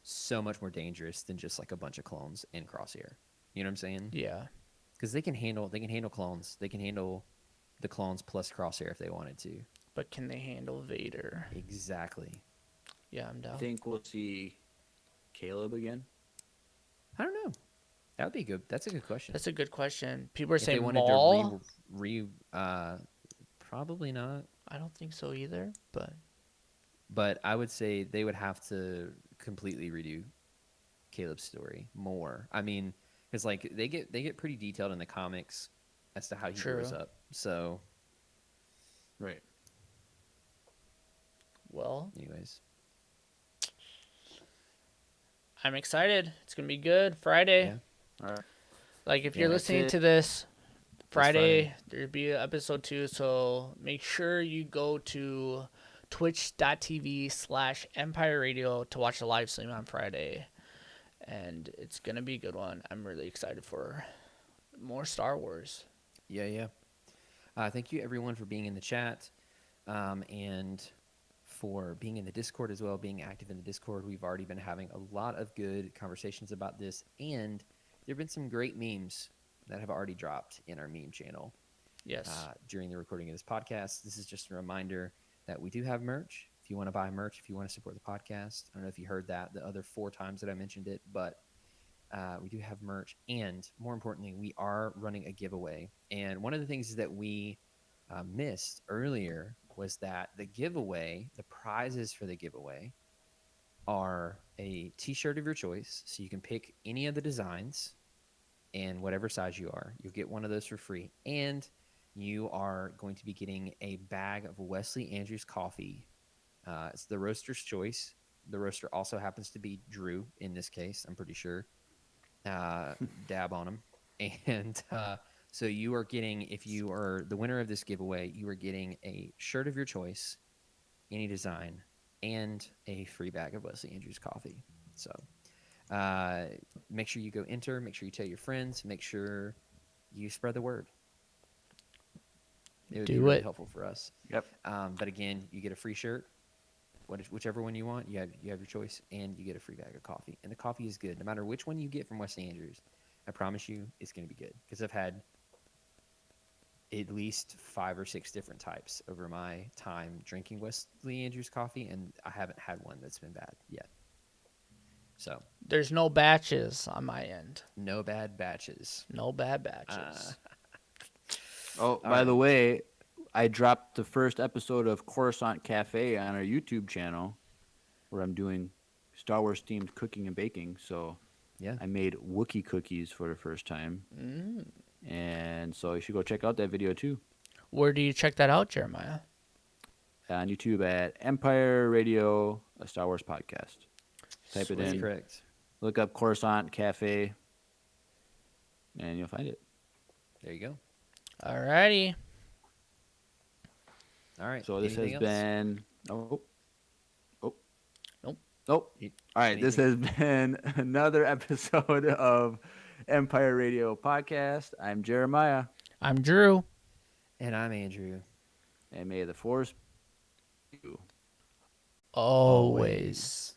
so much more dangerous than just like a bunch of clones in Crosshair. You know what I'm saying? Yeah. Because they can handle clones. They can handle the clones plus Crosshair if they wanted to. But can they handle Vader? Exactly. Yeah, I'm I down. think we'll see Caleb again. I don't know. That would be good. That's a good question. That's a good question. People are If they saying wanted Maul. to probably not. I don't think so either, but But I would say they would have to completely redo Caleb's story more. I mean, because like they get pretty detailed in the comics as to how he grows True. up. So, Right. well, anyways, I'm excited. It's gonna be good. Friday. Yeah. All right. Like if Yeah, you're that's listening it. to this Friday, Friday. there'll be episode 2. So make sure you go to twitch.tv/Empire Radio to watch the live stream on Friday. And it's gonna be a good one. I'm really excited for more Star Wars. yeah. Thank you everyone for being in the chat, and for being in the Discord as well, being active in the Discord. We've already been having a lot of good conversations about this, and there have been some great memes that have already dropped in our meme channel Yes. during the recording of this podcast. This is just a reminder that we do have merch. If you want to buy merch, if you want to support the podcast, I don't know if you heard that the other 4 times that I mentioned it, but we do have merch. And more importantly, we are running a giveaway. And one of the things that we missed earlier was that the giveaway, the prizes for the giveaway, are a T-shirt of your choice. So you can pick any of the designs, and whatever size you are, you'll get one of those for free. And you are going to be getting a bag of Wesley Andrews coffee. It's the roaster's choice. The roaster also happens to be Drew in this case, I'm pretty sure. Dab on him. And so you are getting, if you are the winner of this giveaway, you are getting a shirt of your choice, any design, and a free bag of Wesley Andrews coffee. So make sure you go enter, make sure you tell your friends, make sure you spread the word. It would be Do really it. helpful for us. Yep. But again, you get a free shirt, whichever one you want. You have your choice, and you get a free bag of coffee. And the coffee is good, no matter which one you get from Wesley Andrews. I promise you, it's going to be good because I've had at least 5 or 6 different types over my time drinking Wesley Andrews coffee, and I haven't had one that's been bad yet. So There's no batches on my end. no bad batches. No bad batches. Oh, by the way, I dropped the first episode of Coruscant Cafe on our YouTube channel, where I'm doing Star Wars themed cooking and baking. So Yeah. I made Wookiee cookies for the first time, and so you should go check out that video too Where do you check that out, Jeremiah? on YouTube at Empire Radio, a Star Wars podcast. Type it That's in, correct. look up Coruscant Cafe, and you'll find it. There you go. Alrighty. All right. So this has Anything else? been Nope. Nope. All right, this has been another episode of Empire Radio Podcast. I'm Jeremiah, I'm Drew. And I'm Andrew. and may the Force be with you. Always.